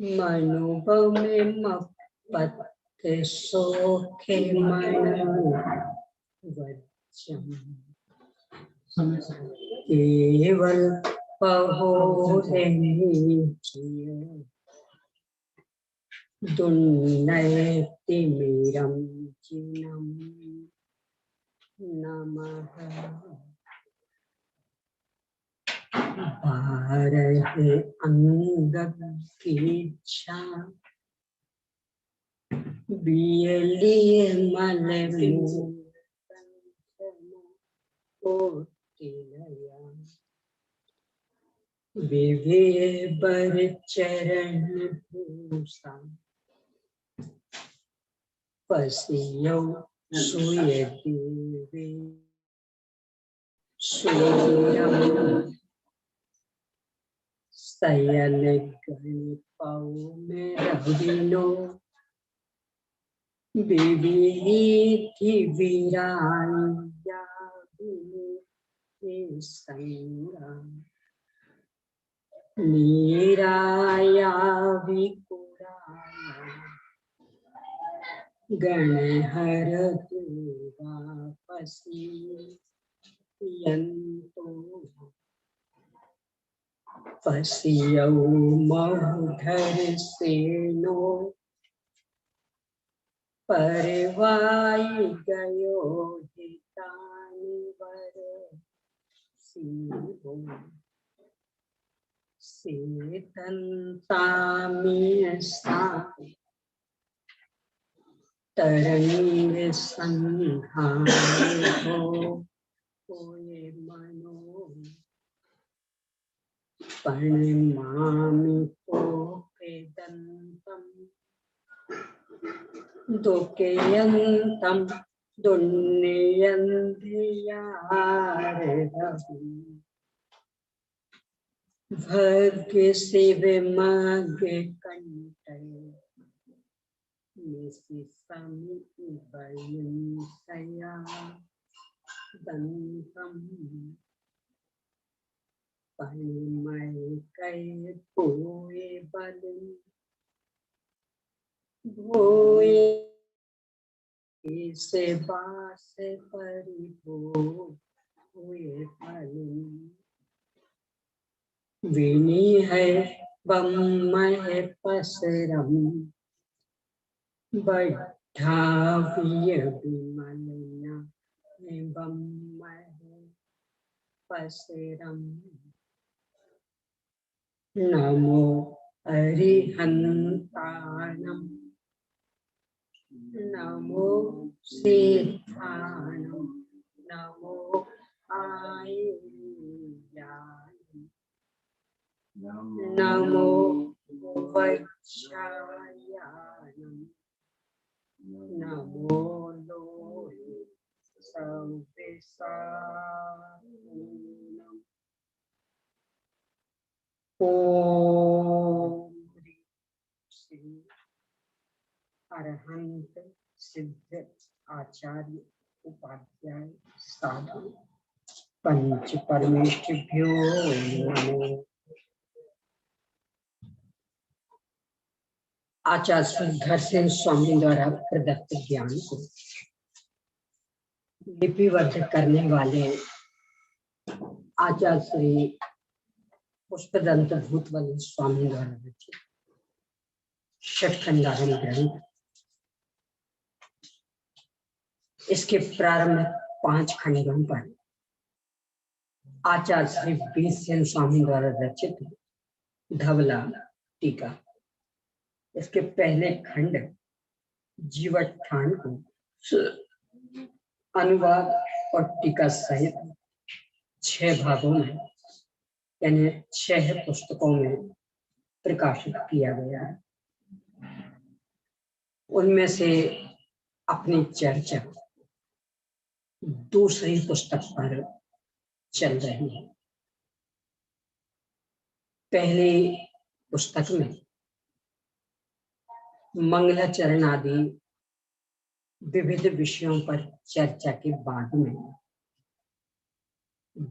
मनुभव में मपत सोखे मन वचन केवल पहोरे दुन्नय तिमिरम चिन्नम नमः भारहे अंग की इच्छा बियलिए मल विवे बर चरण भूषा पसियो सुय देवे सूरम सयन गण पाऊ में रविनो विविधि विराया संगा नीराया विकुराया गणहर वापसी यंतो पसियौ महुधर सेनो परवाई गयो हितानि वर सीहो सेतन्तामियसा तरंग संघाने हो कोये मनो परिमामि कोपेदंतम दुकेयंतम दुन्नयन्धियारधि भाग्य शिव मागे कंठे निशिसम बलिंसया दंतम परिमय कई भूये बलिं भूये से बास परिभो हुए बलिं विनी है बम्मय पसरम बढ़ाविय विमलना बम्मय पसरम नमो अरिहंतानम नमो सिद्धानम नमो आयुर्याय नमो वैच्छायानम नमो लोहे संविसानम ओम श्री अरहंत सिद्ध आचार्य उपाध्याय साधु पंच परमेष्ठिभ्यो नमो। आचार्य श्रीधर सेन स्वामी द्वारा प्रदत्त ज्ञान को लिपिबद्ध करने वाले आचार्य श्री पुष्पदंत भूतवल स्वामी द्वारा रचित षटखंडारण ग्रंथ। इसके प्रारंभ 5 खंडों पर आचार्य श्री बीरसेन स्वामी द्वारा रचित धवला टीका। इसके पहले खंड जीवठान को अनुवाद और टीका सहित 6 भागों में यानी 6 पुस्तकों में प्रकाशित किया गया है। उनमें से अपनी चर्चा दूसरी पुस्तक पर चल रही है। पहली पुस्तक में मंगलाचरण आदि विविध विषयों पर चर्चा के बाद में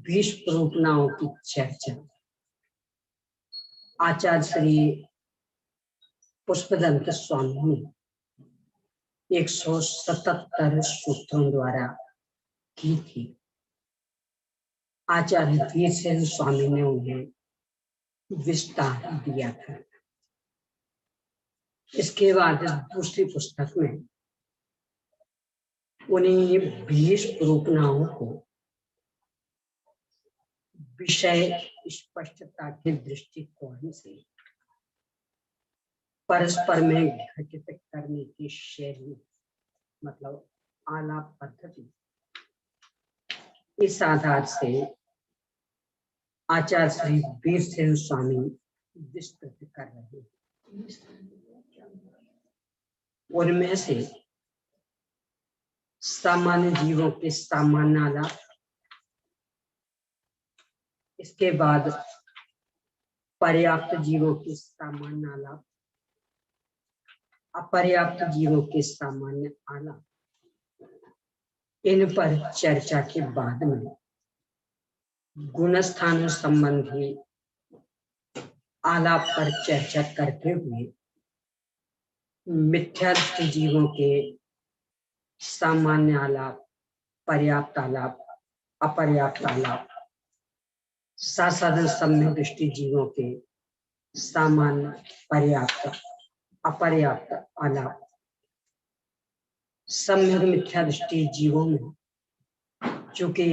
भीष्म रूपनाओं की चर्चा आचार्य श्री पुष्पदंत स्वामी ने 177 सूत्रों द्वारा की थी। आचार्य वीरसेन स्वामी ने उन्हें विस्तार दिया था। इसके बाद इस दूसरी पुस्तक में उन्हीं 20 रूपनाओं को विषय स्पष्टता के दृष्टिकोण से परस्पर में घटित करने की शैली, मतलब आलाप पद्धति, इस आधार से आचार्य श्री वीरसेन स्वामी विस्तृत कर रहे हैं। उनमें से सामान्य जीवों के सामान्य आलाप, इसके बाद पर्याप्त जीवों के सामान्य आलाप, अपर्याप्त जीवों के सामान्य आलाप, इन पर चर्चा के बाद में गुणस्थान संबंधी आलाप पर चर्चा करते हुए मिथ्यादृष्टि जीवों के सामान्य आलाप, पर्याप्त आलाप, अपर्याप्त आलाप, साधन सम्यक दृष्टि जीवों के सामान्य, पर्याप्त, अपर्याप्त आलाप, सम्यक मिथ्या दृष्टि जीवों में चूंकि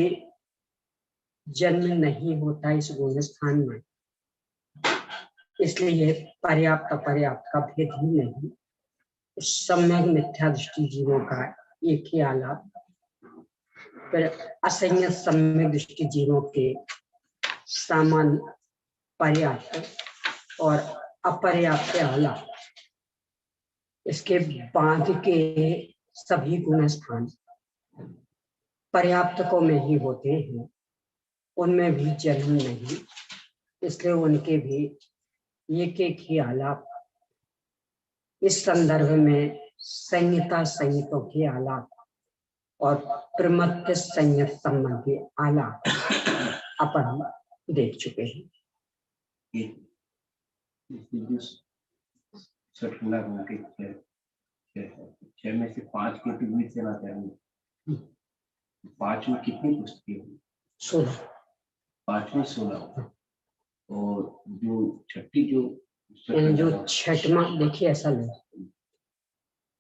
जन्म नहीं होता इस गुण स्थान में, इसलिए पर्याप्त अपर्याप्त का भेद ही नहीं। सम्यक मिथ्या दृष्टि जीवों का एक ही आलाप, फिर असंयत सम्यक दृष्टि जीवों के सामान्य, पर्याप्त और अपर्याप्त आलाप, इसके बाद के सभी गुण स्थान पर्याप्त को में ही होते हैं, उनमें भी जन्म नहीं, इसलिए उनके भी एक एक ही आलाप। इस संदर्भ में संहिता संहितों के आलाप और प्रमत्त संयत संबंधी आलाप अपन देख चुके हैं। छह में से 5 के बीच से ना चाहिए। 5 में कितनी पुस्तकें? 16। 5 में 16। और जो छठी जो छठवा, देखिए ऐसा नहीं,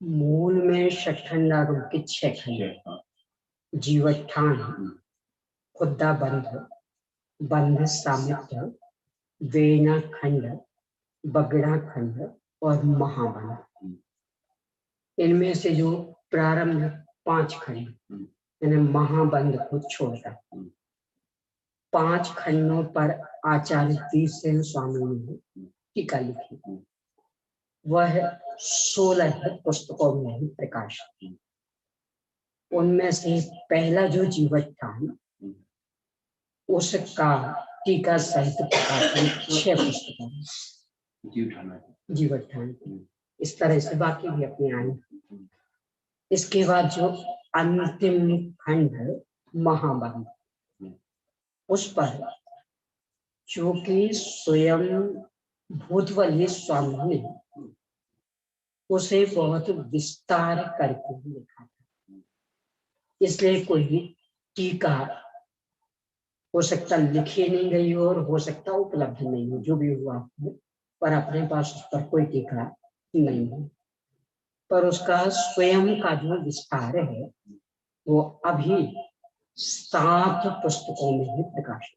मूल में षट्खंडागम के 6 खंड, जीवत्थान, खुद्दा बंध, बंध सामित्य, वेना खंड, बगड़ा खंड और महाबंध। इनमें से जो प्रारंभ 5 खंड, यानी महाबंध को छोड़कर 5 खंडों पर आचार्य वीरसेन स्वामी ने टीका लिखी। वह 16 पुस्तकों में ही प्रकाशित। उनमें से पहला जो जीवत्थान, उसका टीका सहित प्रकाशन 6 पुस्तकों में जीवत्थान। इस तरह से बाकी भी अपने आए। इसके बाद जो अंतिम खंड महाबंध, उस पर चूंकि स्वयं भूतवली स्वामी ने उसे बहुत विस्तार करके लिखा था, इसलिए कोई टीका हो सकता लिखी नहीं गई और हो सकता उपलब्ध नहीं हो, जो भी हुआ पर अपने पास उस पर कोई टीका नहीं है। पर उसका स्वयं का जो विस्तार है वो अभी 7 पुस्तकों में ही प्रकाशित,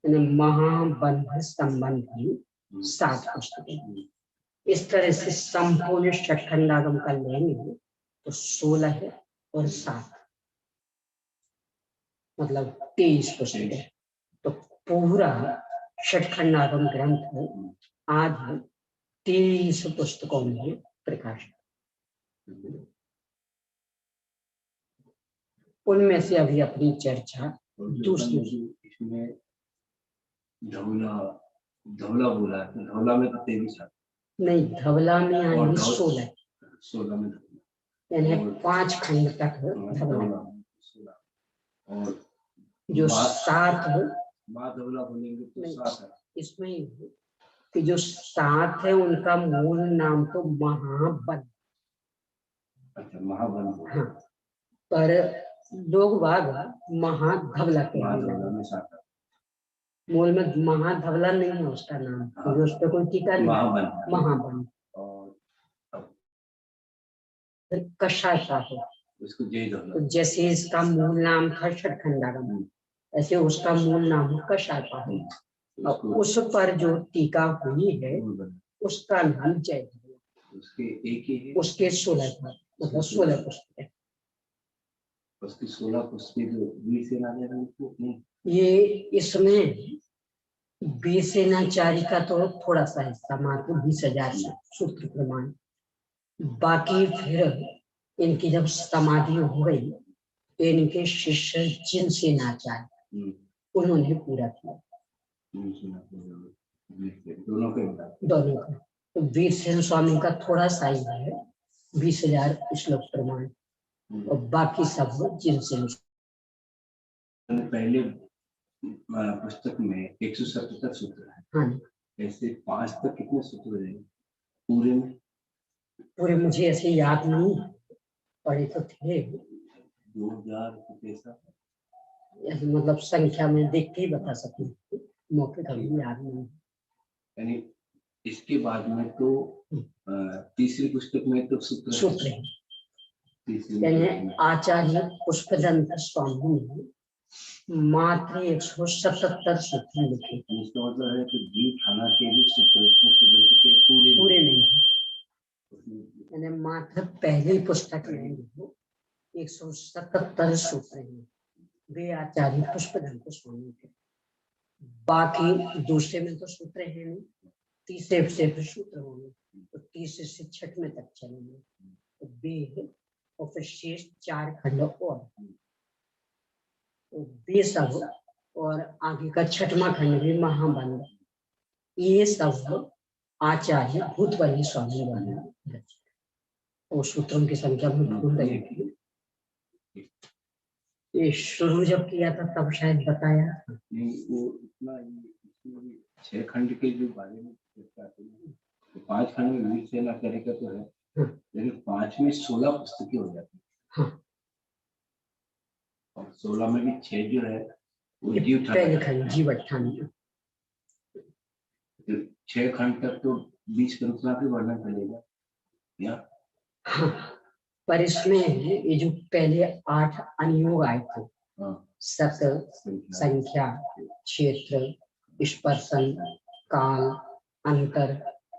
महाबंध संबंधी 7 पुस्तकें। इस तरह से संपूर्ण षट्खंडागम का लेंगे तो 16 है और 7 मतलब 23 पुस्तकें। तो पूरा षट्खंडागम ग्रंथ आज 23 पुस्तकों में प्रकाशित। उनमें से अभी अपनी चर्चा दूसरी। इसमें धवला बोला है, धवला में तो 23 नहीं, धवला में आएंगे 16 में, यानी 5 खंड तक धवला। और जो 7 है धवला बोलेंगे तो 7 है। इसमें कि जो 7 है उनका मूल नाम तो महाबन। अच्छा, महाबन। हाँ, पर लोग बाग महाधवला के मूल में महाधवला नहीं है उसका नाम, क्योंकि उस पर कोई टीका नहीं। महाबन कशाशा है उसको, तो जैसे इसका मूल नाम था षटखंडागम, ऐसे उसका मूल नाम कशाशा है। और उस पर जो टीका हुई है उसका नाम जय धवला। उसके एक ही है, उसके 16 था, मतलब 16 पुस्तक है। उसकी 16 पुस्तकें जो वीरसेनाचार्य, ये इसमें वीरसेनाचार्य का तो थोड़ा सा हिस्सा, मात्र 20,000 सूत्र प्रमाण। बाकी फिर इनकी जब समाधि हो गई तो इनके शिष्य जिनसेनाचार्य उन्होंने पूरा किया दोनों का। तो वीरसेन स्वामी का थोड़ा सा ही है 20,000 श्लोक प्रमाण, और बाकी सब जिनसेन। पहले पुस्तक में 177 सूत्र है। हाँ, ऐसे 5 तक कितने सूत्र हैं पूरे में? पूरे मुझे ऐसे याद नहीं, पढ़े तो थे 2000 मतलब संख्या में देख के ही बता सकूं, मौके का भी याद नहीं। यानी इसके बाद में तो तीसरी पुस्तक में तो सूत्र है। यानी आचार्य पुष्पदंत स्वामी ने मात्र 177 सूत्र लिखे। इसका मतलब है कि जीव खाना के भी सूत्र पुष्पदंत के पूरे नहीं, यानी मात्र पहली पुस्तक में 177 सूत्र हैं, वे आचार्य पुष्पदंत स्वामी थे। बाकी दूसरे में तो सूत्र है नहीं, तीसरे से फिर सूत्र होंगे, तो तीसरे से 6वें तक चलेंगे, तो वे और फिर शेष 4 खंड और, तो वे सब और आगे का 6वां खंड भी महाबन, ये सब आचार्य भूतवली स्वामी द्वारा रचित। और सूत्रों की संख्या में भूल रही थी, ये शुरू जब किया था तब शायद बताया था। वो इतना 6 खंड के जो बारे में चर्चा की, तो 5 खंड में वीरसेनाचार्य का तो है, लेकिन 5 में 16 पुस्तकें हो जाती है। हाँ, और 16 में भी 6 जो है वो जीवठान। 6 खंड तक तो 20 करुणा भी वर्णन करेगा या? हाँ, पर इसमें ये जो पहले 8 अनुयोग आए थे, सत, संख्या, क्षेत्र, स्पर्शन, काल, अंतर,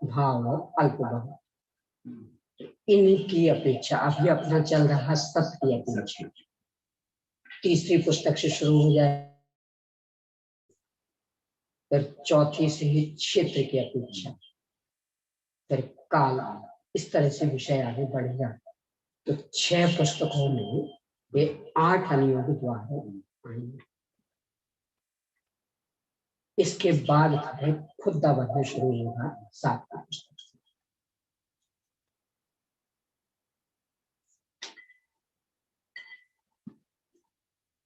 भाव, अल्पभाव, इनकी अपेक्षा अभी अपना चल रहा सत की अपेक्षा तीसरी पुस्तक से शुरू हो जाए, फिर चौथी से ही क्षेत्र की अपेक्षा, फिर काल, इस तरह से विषय आगे बढ़ेगा। तो 6 पुस्तकों में ये 8 अनुयोग द्वार आएंगे। इसके बाद खुद्दा बढ़ना शुरू होगा 7वां पुस्तक।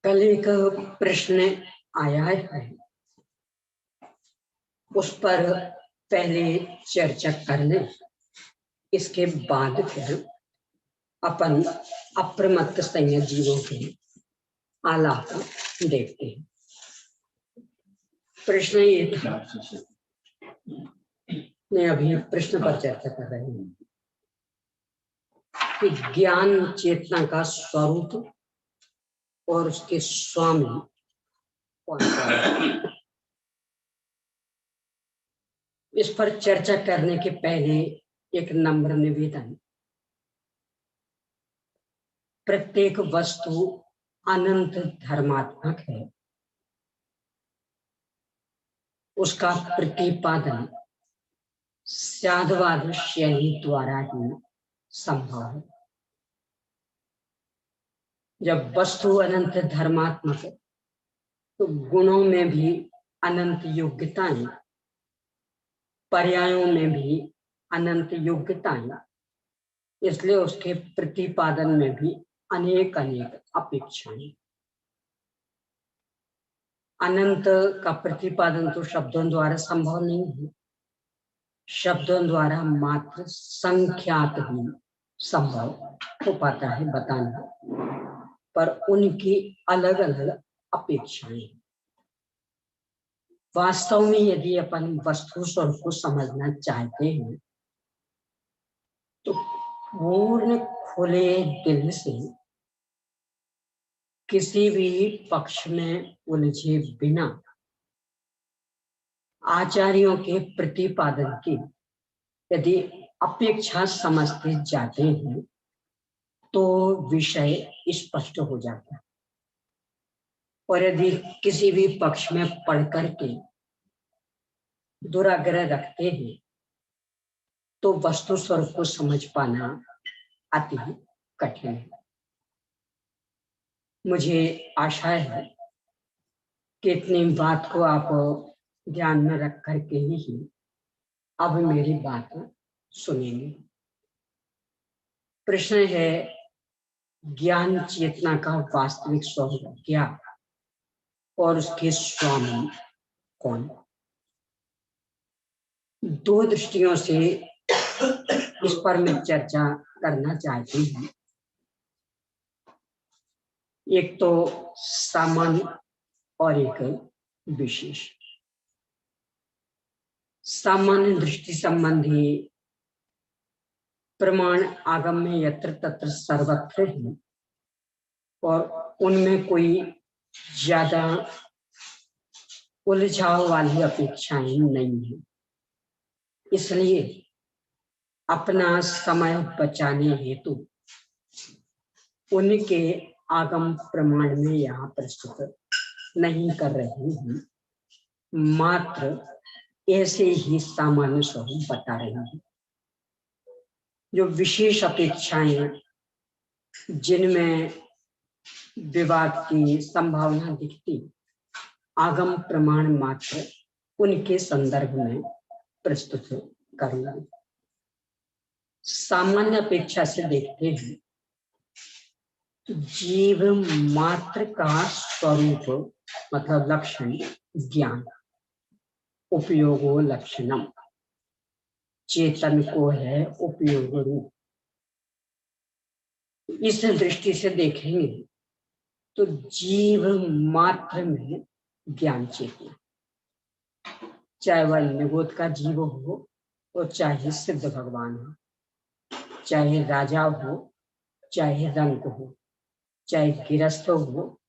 कल एक प्रश्न आया है, उस पर पहले चर्चा कर लें, इसके बाद फिर अपन अप्रमत्त संयत जीवों के आलाप देखते हैं। प्रश्न ये था, मैं अभी प्रश्न पर चर्चा कर रहे हैं कि ज्ञान चेतना का स्वरूप और उसके स्वामी कौन है। इस पर चर्चा करने के पहले एक नम्र निवेदन, प्रत्येक वस्तु अनंत धर्मात्मक है, उसका प्रतिपादन साधवाद शैली द्वारा ही संभव है। जब वस्तु अनंत धर्मात्मक है तो गुणों में भी अनंत योग्यताएं, पर्यायों में भी अनंत योग्यताएं, इसलिए उसके प्रतिपादन में भी अनेक अपेक्षाएं। अनंत का प्रतिपादन तो शब्दों द्वारा संभव नहीं है, शब्दों द्वारा मात्र संख्यात ही संभव हो पाता है बताना, पर उनकी अलग अलग अपेक्षाएं। वास्तव में यदि अपन वस्तु स्वरूप को समझना चाहते हैं तो पूर्ण खुले दिल से, किसी भी पक्ष में उलझे बिना, आचार्यों के प्रतिपादन की यदि अपेक्षा समझते जाते हैं तो विषय स्पष्ट हो जाता है। और यदि किसी भी पक्ष में पढ़ करके दुराग्रह रखते हैं तो वस्तु स्वरूप को समझ पाना अति कठिन है। मुझे आशा है कि इतनी बात को आप ध्यान में रख करके ही अब मेरी बात सुनेंगे। प्रश्न है, ज्ञान चेतना का वास्तविक स्वरूप क्या और उसके स्वामी कौन? दो दृष्टियों से इस पर मैं चर्चा करना चाहती हूँ। एक तो सामान्य और एक विशेष। सामान्य दृष्टि संबंधी प्रमाण आगम में यत्र तत्र सर्वत्र है और उनमें कोई ज्यादा उलझाव वाली अपेक्षाएं नहीं है। इसलिए अपना समय बचाने हेतु उनके आगम प्रमाण में यहाँ प्रस्तुत नहीं कर रहे हैं, मात्र ऐसे ही सामान्य स्वरूप बता रहे हैं। जो विशेष अपेक्षाएं जिनमें विवाद की संभावना दिखती, आगम प्रमाण मात्र उनके संदर्भ में प्रस्तुत करूंगा। सामान्य अपेक्षा से देखते हैं तो जीव मात्र का स्वरूप मतलब लक्षण ज्ञान, उपयोगो लक्षणम, चेतन को है उपयोग रूप। इस दृष्टि से देखेंगे तो जीव मात्र में ज्ञान चेतना, चाहे वह निगोद का जीव हो और चाहे सिद्ध भगवान हो, चाहे राजा हो, चाहे रंग हो, चाहे गिरस्थ हो,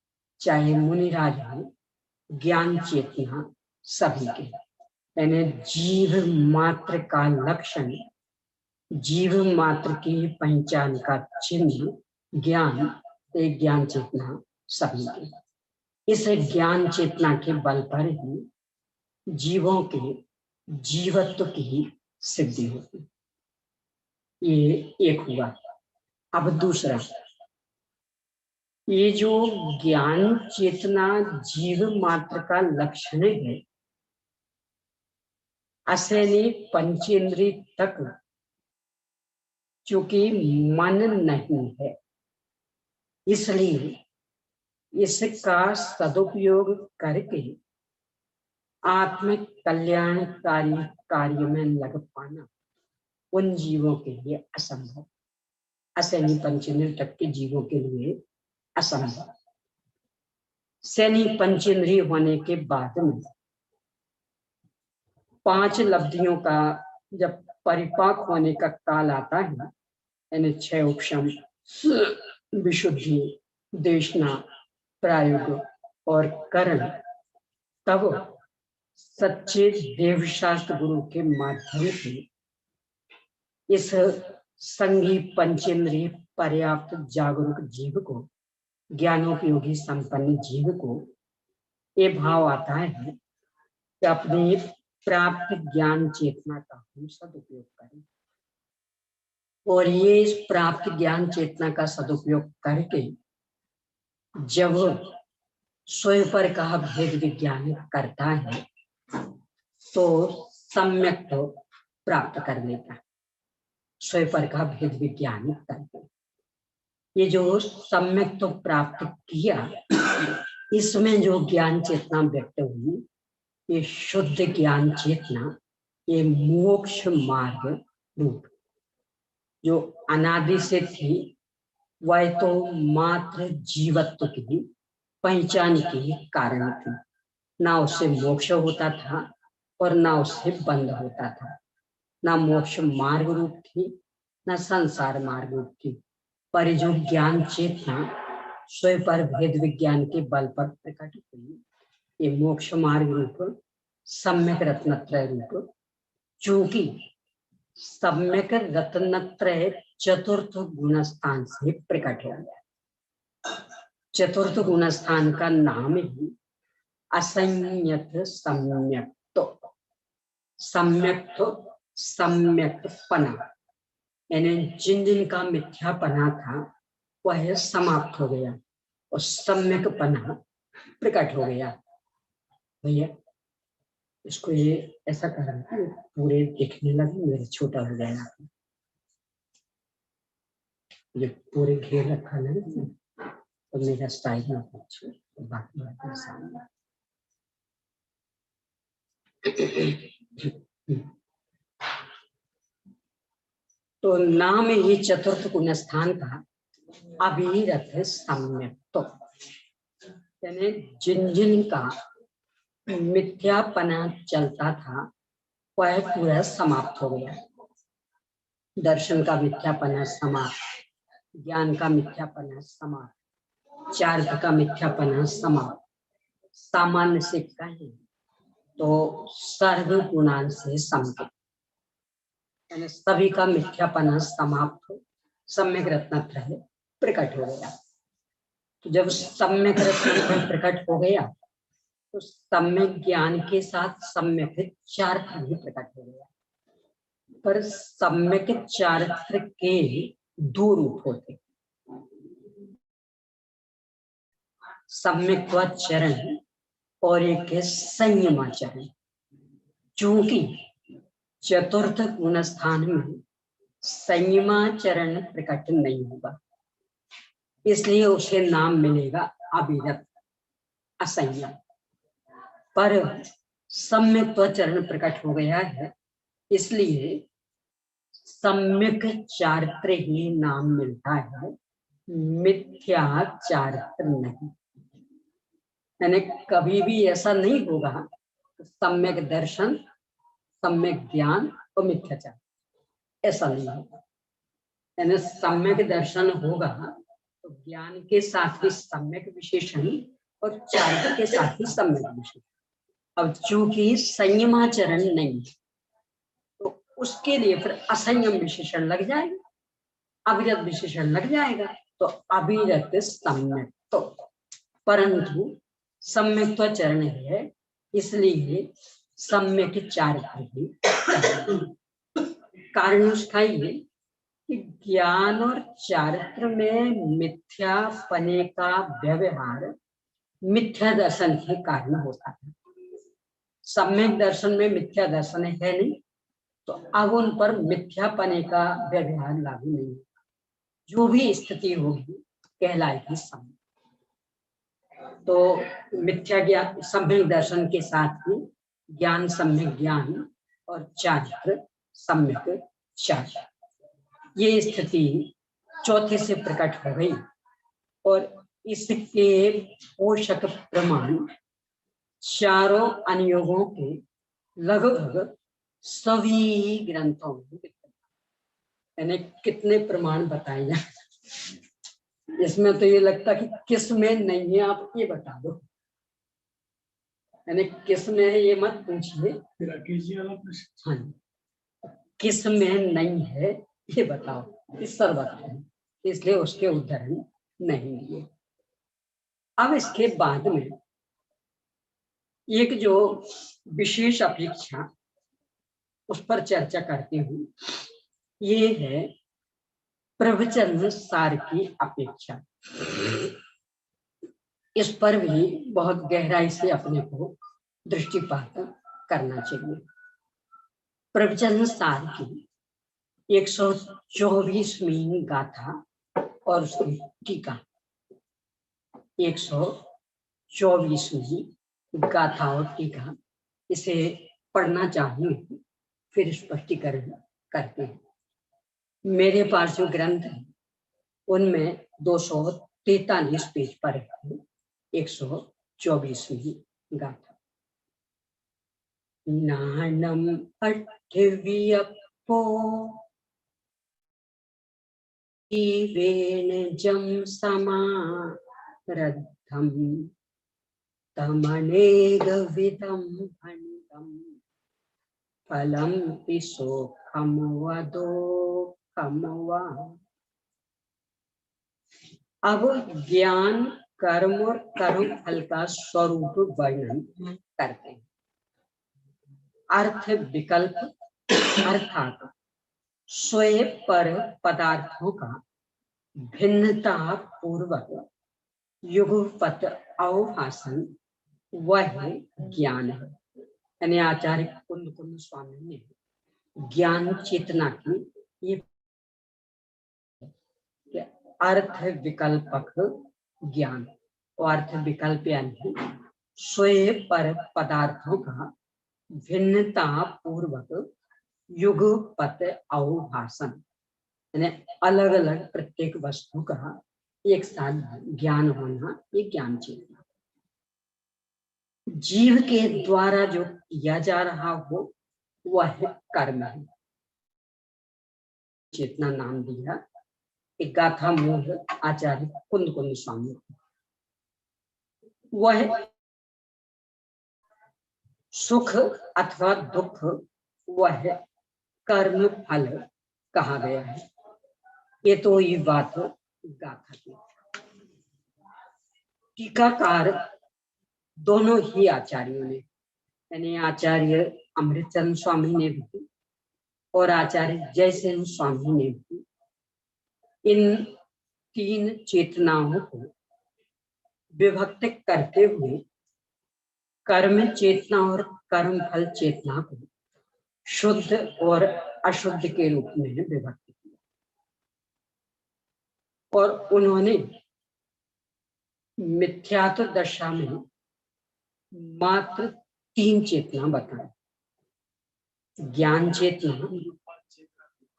चाहे मुनिराज हो, ज्ञान चेतना सभी के। यानी जीव मात्र का लक्षण, जीव मात्र की पहचान का चिन्ह ज्ञान, एक ज्ञान चेतना सभी के। इस ज्ञान चेतना के बल पर ही जीवों के जीवत्व की सिद्धि होती। ये एक हुआ। अब दूसरा, ये जो ज्ञान चेतना जीव मात्र का लक्षण है, असली पंचेंद्रिय तक चूंकि मन नहीं है, इसलिए इसका सदुपयोग करके आत्म कल्याणकारी कार्य में लग पाना उन जीवों के लिए असंभव, असैनी पंचेंद्रिय तक के जीवों के लिए असंभव। सैनी पंचेंद्रिय होने के बाद में 5 लब्धियों का जब परिपाक होने का काल आता है, यानी 6 उपशम, विशुद्धि, देशना, प्रायोग और करण, तब सच्चे देवशास्त्र गुरु के माध्यम से इस संगी पंचेंद्रिय पर्याप्त जागरूक जीव को, ज्ञानोपयोगी संपन्न जीव को ये भाव आता है कि अपनी प्राप्त ज्ञान चेतना का हम सदुपयोग करें। और ये इस प्राप्त ज्ञान चेतना का सदुपयोग करके जब स्वयं पर का भेद विज्ञान करता है तो सम्यक तो प्राप्त कर लेता, स्वयं पर का भेद विज्ञान करके। ये जो सम्यक तो प्राप्त किया, इसमें जो ज्ञान चेतना व्यक्त हुई, ये शुद्ध ज्ञान चेतना ये मोक्ष मार्ग रूप जो अनादि से थी, वह तो मात्र जीवत्व की पहचान के कारण थी। ना उससे मोक्ष होता था और ना उससे बंध होता था। ना मोक्ष मार्ग रूप थी, ना संसार मार्ग रूप थी, पर जो ज्ञान चेतना स्वयं पर भेद विज्ञान के बल पर प्रकट हुई, ये मोक्ष मार्ग रूप सम्यक रत्नत्रय रूप, चूंकि सम्यक रत्नत्रय चतुर्थ गुणस्थान से प्रकट हो गया। चतुर्थ गुणस्थान का नाम ही असंयत सम्यक, तो सम्यक तो सम्यकपना, यानी जिन जिनका मिथ्यापना था वह समाप्त हो गया और सम्यकपना प्रकट हो गया। भैया इसको ये ऐसा करना, पूरे दिखने लगे, मेरे छोटा हो जाएगा। ये पूरे घेर रखा ना तो मेरा स्टाइल ना कुछ बाकी बातें सामने। तो नाम ही चतुर्थ गुणस्थान का अभिरथ सम्यक, तो यानी जिन जिन का मिथ्यापना चलता था वह पूरा समाप्त हो गया। दर्शन का मिथ्यापना समाप्त, ज्ञान का मिथ्यापना समाप्त, चार्थ का मिथ्यापना समाप्त। सामान्य से कहें तो सर्व गुणान से संकित, यानी सभी का मिथ्यापना समाप्त हो, सम्यक रत्नत्रय प्रकट हो गया। तो जब सम्यक रत्नत्रय प्रकट हो गया तो सम्यक ज्ञान के साथ सम्यक चार्थ भी प्रकट हो गया। पर सम्यक चार्थ के दो रूप होते, सम्यक्त्वाचरण और एक है संयमाचरण। चूंकि चतुर्थ गुणस्थान में संयमाचरण प्रकट नहीं होगा, इसलिए उसे नाम मिलेगा अभिरत असंयम। पर सम्यक्त्वाचरण प्रकट हो गया है, इसलिए सम्यक चारित्र ही नाम मिलता है, मिथ्या चारित्र नहीं। यानी कभी भी ऐसा नहीं होगा सम्यक दर्शन, सम्यक ज्ञान और मिथ्याचार, ऐसा नहीं होगा। यानी सम्यक दर्शन होगा तो ज्ञान के साथ ही सम्यक विशेषण और चारित्र के साथ ही सम्यक विशेषण। अब चूंकि संयमाचरण नहीं तो उसके लिए फिर असंयम विशेषण लग जाएगा, अविरत विशेषण लग जाएगा, तो अविरत सम्यक। तो परंतु सम्यक्त्वाचरण है, इसलिए सम्यक चारित्र ही। कारण उसका ये कि ज्ञान और चारित्र में मिथ्यापने का व्यवहार मिथ्या दर्शन के कारण होता है। सम्यक दर्शन में मिथ्या दर्शन है नहीं, तो अब उन पर मिथ्यापने का व्यवहार लागू नहीं होगा। जो भी स्थिति होगी कहलाएगी सम्यक। तो मिथ्या ज्ञान सम्यक दर्शन के साथ ही ज्ञान सम्यक ज्ञान और चारित्र सम्यक चारित्र, ये स्थिति चौथे से प्रकट हो गई। और इसके पोषक प्रमाण चारों अनुयोगों के लगभग सभी ग्रंथों में, यानी कितने प्रमाण बताए जाए, इसमें तो ये लगता कि किस में नहीं है, आप ये बता दो। यानी किस में है ये मत पूछिए, हाँ, किस में नहीं है ये बताओ, इस सर्वत्र है, इसलिए उसके उदाहरण नहीं दिए। अब इसके बाद में एक जो विशेष अपेक्षा उस पर चर्चा करती हूँ, ये है प्रवचन सार की अपेक्षा। इस पर भी बहुत गहराई से अपने को दृष्टिपात करना चाहिए। प्रवचन सार की 124वीं गाथा और उसकी टीका, 124वीं गाथा और टीका, इसे पढ़ना चाहूंगी फिर स्पष्टीकरण करते हैं। मेरे पास जो ग्रंथ है उनमें 243 पेज पर है 124वीं गाथा। नानम अट्ठव्यपो जीवेन जम समारद्धम तमनेगविदं भणितं फलं पिशोखम वदोखम वा। अब ज्ञान कर्म और कर्म फल का स्वरूप वर्णन करते हैं। अर्थ विकल्प अर्थात स्वयं पर पदार्थों का भिन्नता पूर्वक युगपत अवभाषण वह ज्ञान है। यानी आचार्य कुंद कुंद स्वामी ने ज्ञान चेतना की ये अर्थ विकल्पक ज्ञान, और अर्थ विकल्प यानी स्वयं पर पदार्थों का भिन्नता पूर्वक युगपत अवभाषण, यानी अलग अलग प्रत्येक वस्तु का एक साथ ज्ञान होना, ये ज्ञान चेतना। जीव के द्वारा जो किया जा रहा हो वह कर्म है। चेतना नाम दिया एक गाथा मूल आचार्य कुंद कुंद स्वामी। वह सुख अथवा दुख वह कर्म फल कहा गया है। ये तो ये बात गाथा की। टीकाकार दोनों ही आचार्यों ने, यानी आचार्य अमृतचंद स्वामी ने भी और आचार्य जयसेन स्वामी ने भी इन तीन चेतनाओं को विभक्त करते हुए कर्म चेतना और कर्म फल चेतना को शुद्ध और अशुद्ध के रूप में विभक्त किया। और उन्होंने मिथ्यात्व दशा में मात्र तीन चेतना बताई। ज्ञान चेतना,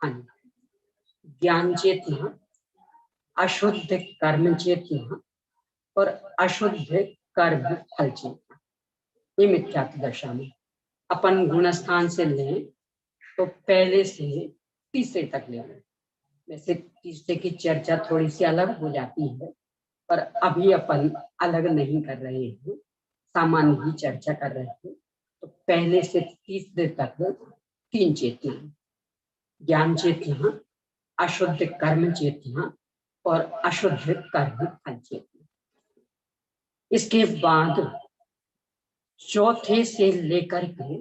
हाँ, ज्ञान चेतना, अशुद्ध कर्म चेतना और अशुद्ध कर्म फल चेतना। ये मिथ्यात्व दशा में अपन गुणस्थान से लें तो पहले से तीसरे तक ले लें। वैसे तीसरे की चर्चा थोड़ी सी अलग हो जाती है, पर अभी अपन अलग नहीं कर रहे हैं, सामान्य ही चर्चा कर रहे हैं। तो पहले से तीसरे तक तीन चेतना, ज्ञान चेतना, अशुद्ध कर्म चेतना और अशुद्ध कर्म फल चेतना। इसके बाद चौथे से लेकर के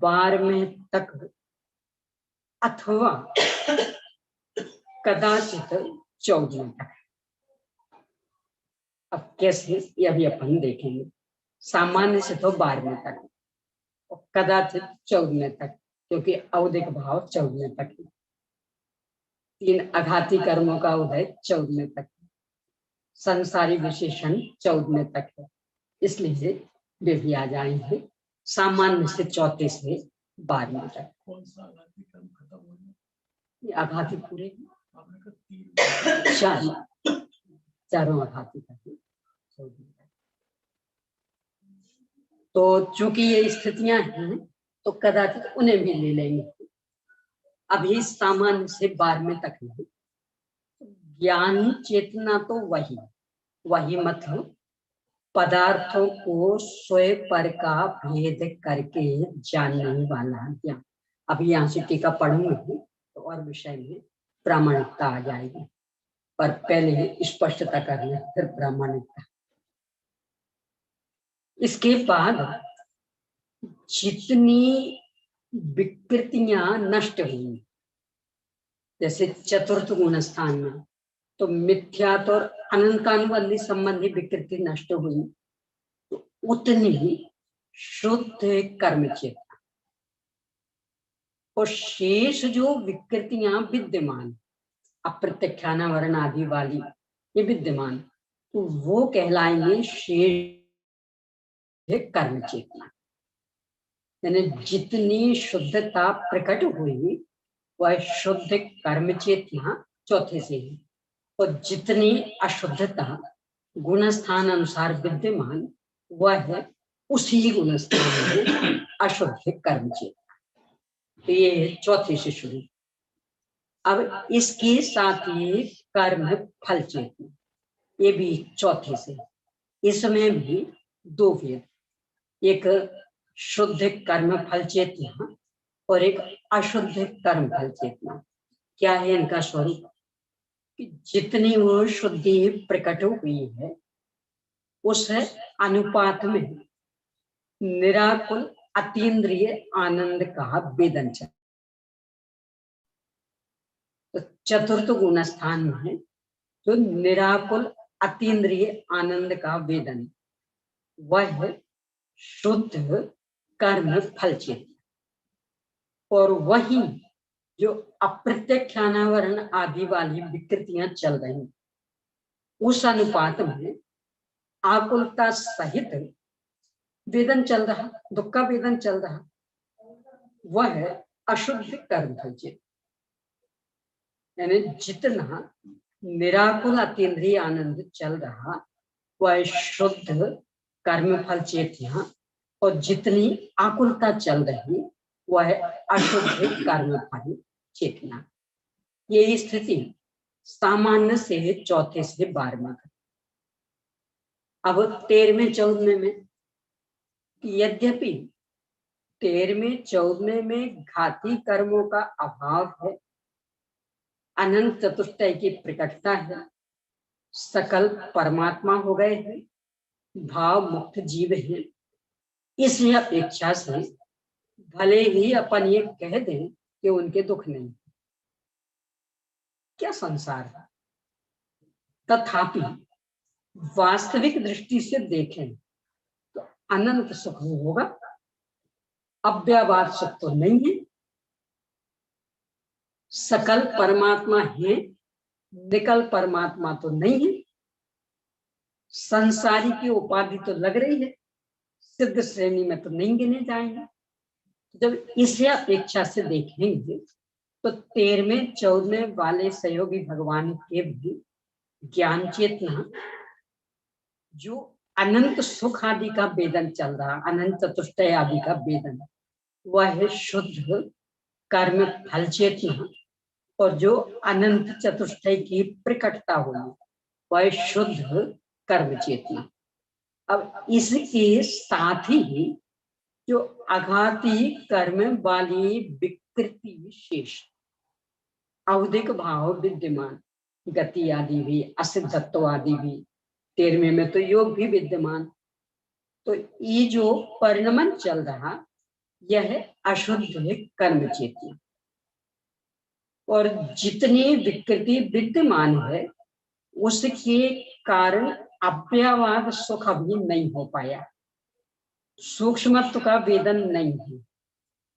12वें तक अथवा कदाचित 14वें तक। अब कैसे ये अभी अपन देखेंगे। सामान्य से तो 12वें तक और कदाचित 14वें तक, क्योंकि औदिक भाव 14वें तक है। तीन आघाती कर्मों का उदय 14वें तक, संसारी विशेषण 14वें तक है, इसलिए वे भी आ जाएंगे सामान्य से चौथे से 12वें तक। ये आघाती पूरे चारों आघाती तक। तो चूंकि ये स्थितियां हैं तो कदाचित उन्हें भी ले लेंगे। अभी सामान्य से 12वें तक नहीं। ज्ञान चेतना तो वही मतलब पदार्थों को स्वयं पर का भेद करके जानने वाला ज्ञान। अभी यहाँ से टीका पढ़ूंगी तो और विषय में प्रामाणिकता आ जाएगी, पर पहले स्पष्टता करना फिर प्रामाणिकता। इसके बाद जितनी विकृतियां नष्ट हुई, जैसे चतुर्थ गुण स्थान में तो मिथ्यात्व और अनंतानुबंधी संबंधी विकृति नष्ट हुई, तो उतनी ही शुद्ध कर्म चेतना और शेष जो विकृतियां विद्यमान, अप्रत्यक्षानावरण आदि वाली ये विद्यमान, तो वो कहलाएंगे शेष कर्म चेतना। यानी जितनी शुद्धता प्रकट हुई वह शुद्ध कर्म चेतना चौथे से है, और जितनी अशुद्धता गुणस्थान अनुसार विद्यमान वह है उसी गुणस्थान में अशुद्ध कर्म चेतना। तो ये चौथे से शुरू। अब इसके साथ ही कर्म फल चेतना, ये भी चौथे से। इसमें भी दो भेद, एक शुद्ध कर्म फल चेतना और एक अशुद्ध कर्म फल चेतना। क्या है इनका स्वरूप? कि जितनी वो शुद्धि प्रकट हुई है उस अनुपात में निराकुल अतीन्द्रिय आनंद का वेदन चल। तो चतुर्थ गुण स्थान में जो निराकुल अतीन्द्रिय आनंद का वेदन, वह है शुद्ध कर्म फल चेतना। और वही जो अप्रत्यक्षानावरण आदि वाली विकृतियां चल रही, उस अनुपात में आकुलता सहित वेदन चल रहा, दुख का वेदन चल रहा, वह है अशुद्ध कर्म फल चेतना। यानी जितना निराकुल अतीन्द्रिय आनंद चल रहा वह शुद्ध कर्म फल चेतना, और जितनी आकुलता चल रही वह अशुद्ध कर्म फल चेतना। ये स्थिति सामान्य से चौथे से 12वें। अब 13वें 14वें में, यद्यपि 13वें 14वें में घाती कर्मों का अभाव है, अनंत चतुष्टय की प्रकटता है, सकल परमात्मा हो गए हैं, भाव मुक्त जीव हैं, इस अपेक्षा से भले ही अपन ये कह दें कि उनके दुख नहीं, क्या संसार है, तथापि वास्तविक दृष्टि से देखें तो अनंत सुख होगा, अव्ययवाद सुख तो नहीं है। सकल परमात्मा है, निकल परमात्मा तो नहीं है। संसारी की उपाधि तो लग रही है, सिद्ध श्रेणी में तो नहीं गिने जाएंगे। जब इसे अपेक्षा से देखेंगे तो 13वें 14वें वाले सहयोगी भगवान के भी ज्ञान चेतना, जो अनंत सुख आदि का वेदन चल रहा, अनंत चतुष्टय आदि का वेदन, वह है शुद्ध कर्म फल चेतना, और जो अनंत चतुष्टय की प्रकटता हुई वह शुद्ध कर्म चेतना। अब इसके साथ ही जो आघाती कर्म वाली विकृति शेष औदिक भाव विद्यमान, गति आदि भी, असिद्धत्व आदि भी, 13वें में तो योग भी विद्यमान, तो ये जो परिणमन चल रहा यह अशुद्ध कर्म चेतना। और जितनी विकृति विद्यमान है उसके कारण अव्ययवाद सुख अभी नहीं हो पाया, सूक्ष्मत्व का वेदन नहीं है,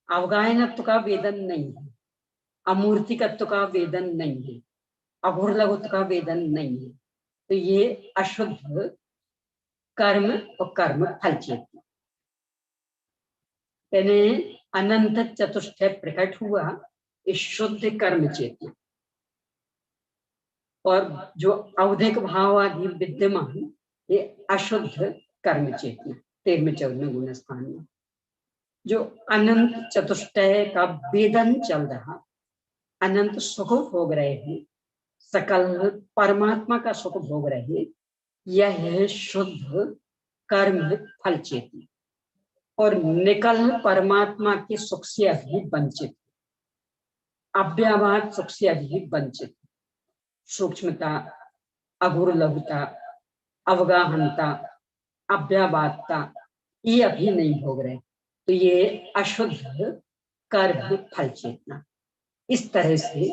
अवगाहनत्व का वेदन नहीं है, अमूर्तिकत्व का वेदन नहीं है, अघोरलघुत्व का वेदन नहीं है। तो ये अशुद्ध कर्म और कर्म फल चेतना, यानी अनंत चतुष्टय प्रकट हुआ इस शुद्ध कर्म चेतना, और जो औधिक भाव आदि विद्यमान ये अशुद्ध कर्म चेतना। 13वें 14वें गुण स्थान में जो अनंत चतुष्टय का वेदन चल रहा, अनंत सुख भोग रहे हैं, सकल परमात्मा का सुख भोग रहे, यह है शुद्ध कर्म फल चेतना, और निकल परमात्मा के सुख से अभी वंचित, अव्ययवाद सुख से अभी वंचित, सूक्ष्मता, अघोरलघुता, अवगाहनता, अव्ययवादता ये अभी नहीं भोग रहे, तो ये अशुद्ध कर्म फल चेतना। इस तरह से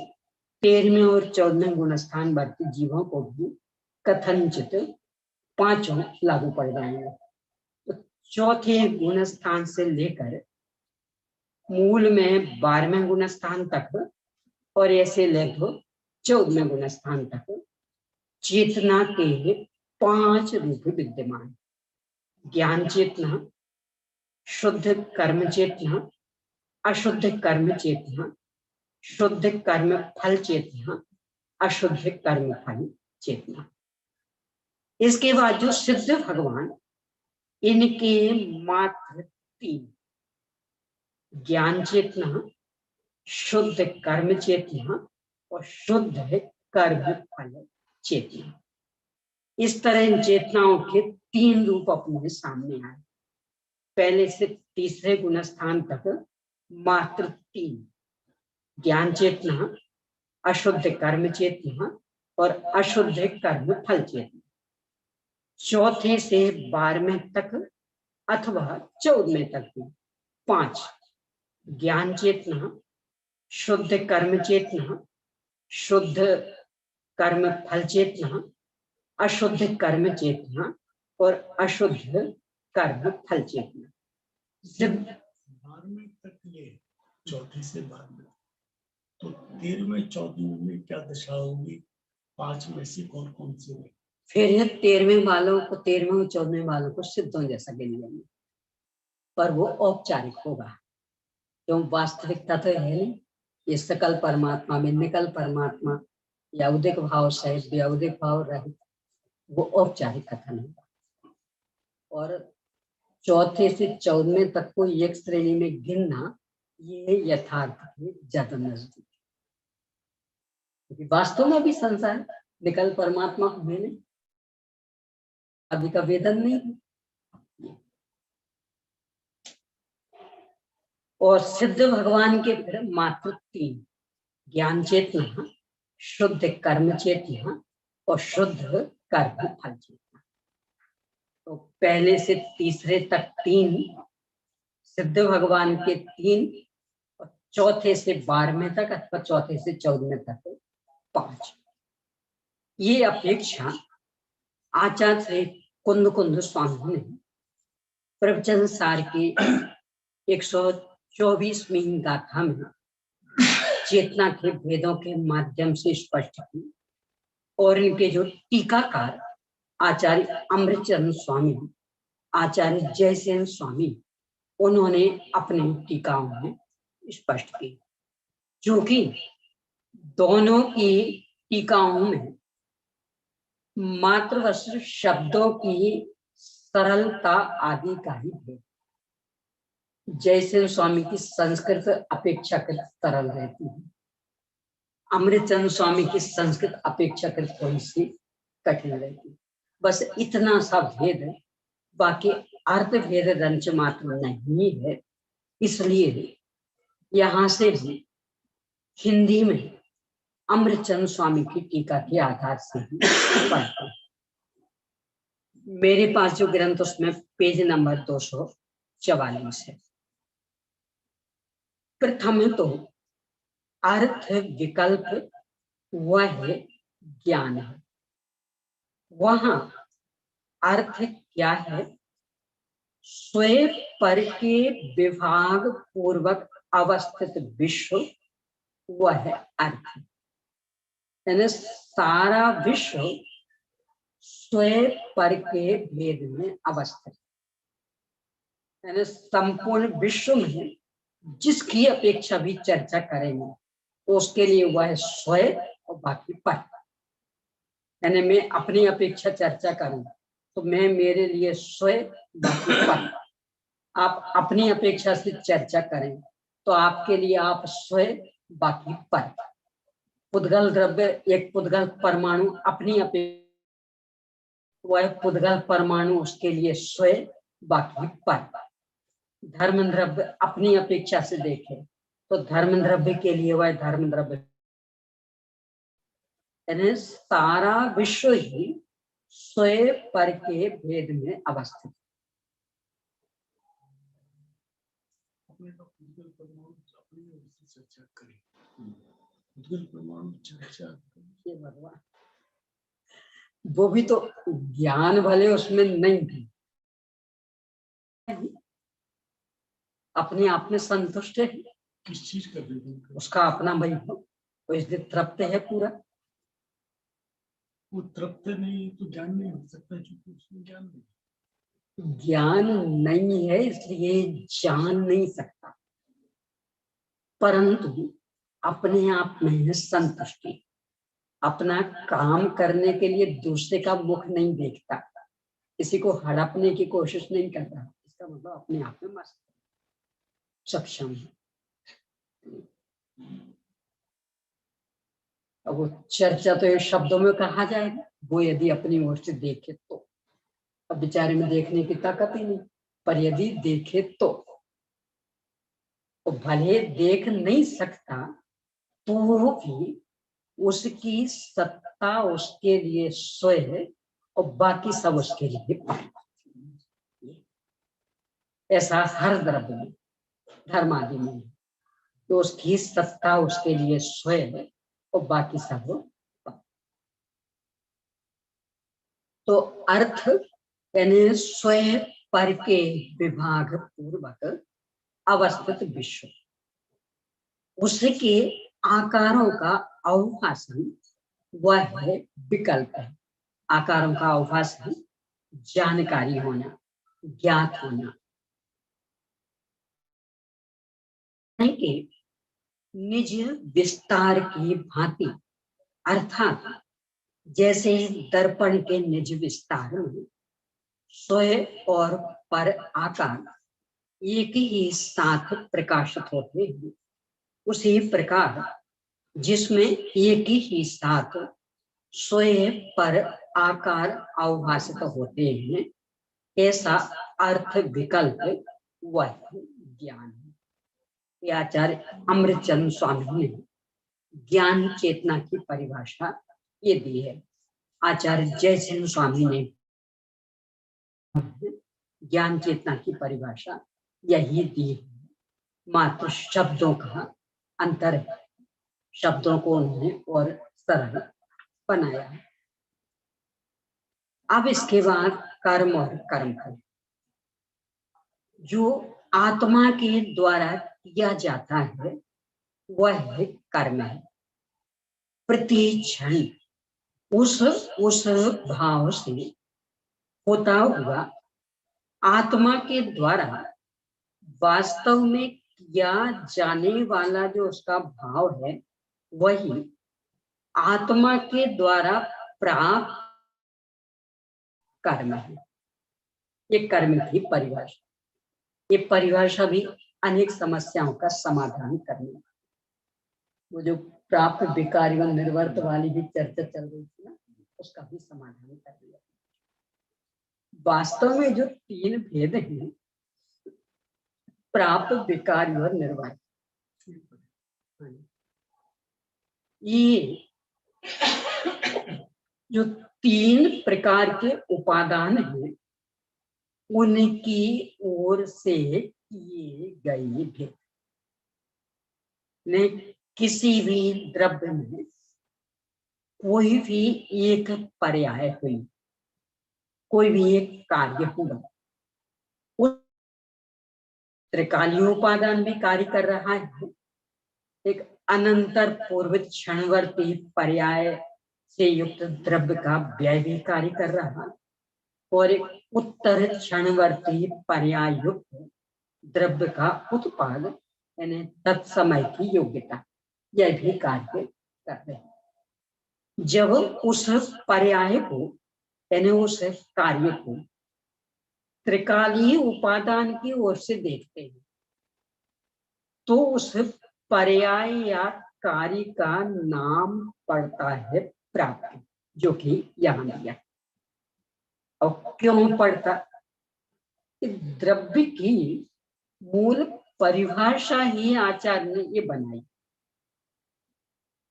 13वें और 14वें गुणस्थान वर्ती जीवों को भी कथनचित पांचों लागू पड़ जाएंगे। तो चौथे गुणस्थान से लेकर मूल में 12वें गुणस्थान तक और ऐसे लगभग 14वें गुणस्थान तक चेतना के 5 रूप विद्यमान। ज्ञान चेतना, शुद्ध कर्म चेतना, अशुद्ध कर्म चेतना, शुद्ध कर्म फल चेतना, अशुद्ध कर्म फल चेतना। इसके बाद जो सिद्ध भगवान, इनके मात्र 3, ज्ञान चेतना, शुद्ध कर्म चेतना और शुद्ध कर्म फल चेतना। इस तरह इन चेतनाओं के 3 रूप अपने सामने आए। पहले से तीसरे गुणस्थान तक मात्र 3, ज्ञान चेतना, अशुद्ध कर्म चेतना और अशुद्ध कर्म फल चेतना। चौथे से 12वें तक अथवा 14वें तक 5, ज्ञान चेतना, शुद्ध कर्म चेतना, शुद्ध कर्म फल चेतना, अशुद्ध कर्म चेतना और अशुद्ध कर्म फल चेतना। 12वें तक ये, चौथे से 12वें, तो 13वें 14वें में क्या दशा होगी? 5 में से कौन कौन से होंगे? फिर ये 13वें वालों को, 13वें और 14वें वालों को सिद्धों जैसा गिन लेंगे, पर वो औपचारिक होगा, क्यों वास्तविकता तो है नहीं। ये सकल परमात्मा में निकल परमात्मा या उदिक भाव सहित या उदिक भाव रहित, वो औपचारिक कथन होगा। और चौथे से 14वें तक को एक श्रेणी में गिनना, ये यथार्थ के ज्यादा नजदीक, क्योंकि वास्तव में भी संसार निकल परमात्मा में नहीं, अभी का वेदन नहीं। और सिद्ध भगवान के फिर मात्र 3, ज्ञान चेतना, शुद्ध कर्म चेतना और शुद्ध कर्म फल चेतना। तो पहले से तीसरे तक 3 सिद्ध भगवान के 3 और चौथे से 12वें तक अथवा चौथे से 14वें तक 5। ये अपेक्षा आचार्य श्री कुंद कुंद स्वामी ने प्रवचन सार की 124वीं गाथा में चेतना के भेदों के माध्यम से स्पष्ट की। और इनके जो टीकाकार आचार्य अमृतचरण स्वामी, आचार्य जयसेन स्वामी, उन्होंने अपनी टीकाओं में स्पष्ट की। क्योंकि दोनों की टीकाओं में मात्र शब्दों की सरलता आदि का ही भेद। जयसेन स्वामी की संस्कृत अपेक्षाकृत सरल रहती है, अमृतचंद्र स्वामी की संस्कृत अपेक्षाकृत थोड़ी सी कठिन रहती है। बस इतना सा भेद है, बाकी अर्थ भेद रंच मात्र नहीं है। इसलिए यहाँ से भी हिंदी में अमृतचंद्र स्वामी की टीका के आधार से ही पढ़ते हैं। मेरे पास जो ग्रंथ उसमें पेज नंबर 244 है। प्रथम तो अर्थ विकल्प वह ज्ञान है। वहां अर्थ क्या है? स्वयं पर के विभाग पूर्वक अवस्थित विश्व, वह अर्थ है। यानी सारा विश्व स्वयं पर के भेद में अवस्थित, यानी संपूर्ण विश्व में जिसकी अपेक्षा भी चर्चा करेंगे उसके लिए वह स्वयं और बाकी पर। यानी मैं अपनी अपेक्षा चर्चा करूं तो मैं मेरे लिए स्वयं बाकी पर। आप अपनी अपेक्षा से चर्चा करें तो आपके लिए आप स्वयं बाकी पर। पुद्गल द्रव्य, एक पुद्गल परमाणु अपनी अपेक्षा, वह पुद्गल परमाणु उसके लिए स्वयं बाकी पर। धर्म द्रव्य अपनी अपेक्षा से देखे तो धर्म द्रव्य के लिए वह धर्म द्रव्य। यानी सारा विश्व ही स्वयं पर के भेद में अवस्थित। भगवान वो भी तो ज्ञान भले उसमें नहीं थी, अपने आप में संतुष्ट है। किस चीज का भेद? उसका अपना वैभव, वो इसलिए तृप्त है पूरा। वो तृप्त नहीं तो ज्ञान नहीं हो सकता, क्योंकि उसमें ज्ञान नहीं। ज्ञान नहीं है इसलिए जान नहीं सकता, परंतु अपने आप में है संतुष्टि। अपना काम करने के लिए दूसरे का मुख नहीं देखता, किसी को हड़पने की कोशिश नहीं करता, इसका मतलब अपने आप में मस्त सक्षम है। अब वो चर्चा तो ये शब्दों में कहा जाएगा, वो यदि अपनी ओर से देखे तो। अब बेचारे में देखने की ताकत ही नहीं, पर यदि देखे तो भले देख नहीं सकता तो भी उसकी सत्ता उसके लिए स्वयं और बाकी सब उसके लिए। ऐसा हर द्रव्य में, धर्म आदि में, तो उसकी सत्ता उसके लिए स्वयं और बाकी सब। तो अर्थ यानी स्वयं पर के विभाग पूर्वक अवस्थित विश्व, उसके आकारों का अवभाषण वह है विकल्प है। आकारों का अवभाषण जानकारी होना, ज्ञात होना के निज विस्तार की भांति, अर्थात जैसे दर्पण के निज विस्तार में स्वयं और पर आकार एक ही साथ प्रकाशित होते हैं, उसी प्रकार जिसमें एक ही साथ स्वयं पर आकार अवभाषित होते हैं, ऐसा अर्थ विकल्प वह ज्ञान है। आचार्य अमृतचंद स्वामी ने ज्ञान चेतना की परिभाषा ये दी है। आचार्य जयसिंह स्वामी ने ज्ञान चेतना की परिभाषा यही दी है, मात्र शब्दों का अंतर है। शब्दों को उन्होंने और सरल बनाया है। अब इसके बाद कर्म और कर्मफल, जो आत्मा के द्वारा किया जाता है वह है कर्म है। प्रति क्षण उस भाव से होता हुआ आत्मा के द्वारा वास्तव में किया जाने वाला जो उसका भाव है, वही आत्मा के द्वारा प्राप्त कर्म है। ये कर्म की परिभाषा, ये परिभाषा भी अनेक समस्याओं का समाधान करने, वो जो प्राप्त विकार एवं निर्वर्त वाली भी चर्चा चल रही थी ना, उसका भी समाधान कर दिया। वास्तव में जो तीन भेद हैं, प्राप्त, विकार और निर्वर्त, ये जो तीन प्रकार के उपादान हैं, उनकी ओर से किए गए भेद। ने किसी भी द्रव्य में कोई भी एक पर्याय हुई, कोई भी एक कार्य हुआ, उस त्रिकालीय उपादान भी कार्य कर रहा है, एक अनंतर पूर्वित क्षणवर्ती पर्याय से युक्त द्रव्य का व्यय भी कार्य कर रहा है, और एक उत्तर क्षणवर्ती पर्याय युक्त द्रव्य का उत्पाद यानी तत्समय की योग्यता, यह भी कार्य कर रहे हैं। जब उस पर्याय को यानी उस कार्य को त्रिकालीय उपादान की ओर से देखते हैं, तो उस पर्याय या कार्य का नाम पड़ता है प्राप्ति, जो कि यहाँ दिया। और क्यों पड़ता? द्रव्य की मूल परिभाषा ही आचार्य ने ये बनाई,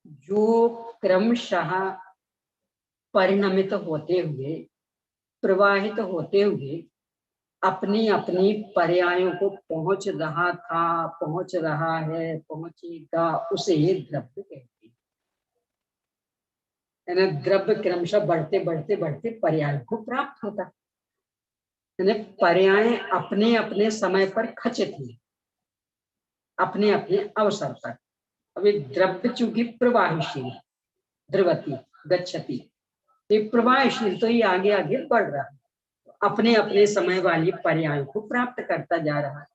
जो क्रमशः परिणमित होते हुए, प्रवाहित होते हुए अपनी अपनी पर्यायों को पहुंच रहा था, पहुंच रहा है, पहुंचेगा, उसे द्रव्य कहते हैं। द्रव्य क्रमशः बढ़ते बढ़ते बढ़ते पर्याय को प्राप्त होता, पर्याय अपने अपने समय पर खचित हैं, अपने अपने अवसर पर। अभी द्रव्य चूंकि प्रवाहशील, द्रवती गच्छति, प्रवाहशील, तो ये आगे आगे बढ़ रहा है, तो अपने अपने समय वाली पर्यायों को प्राप्त करता जा रहा है।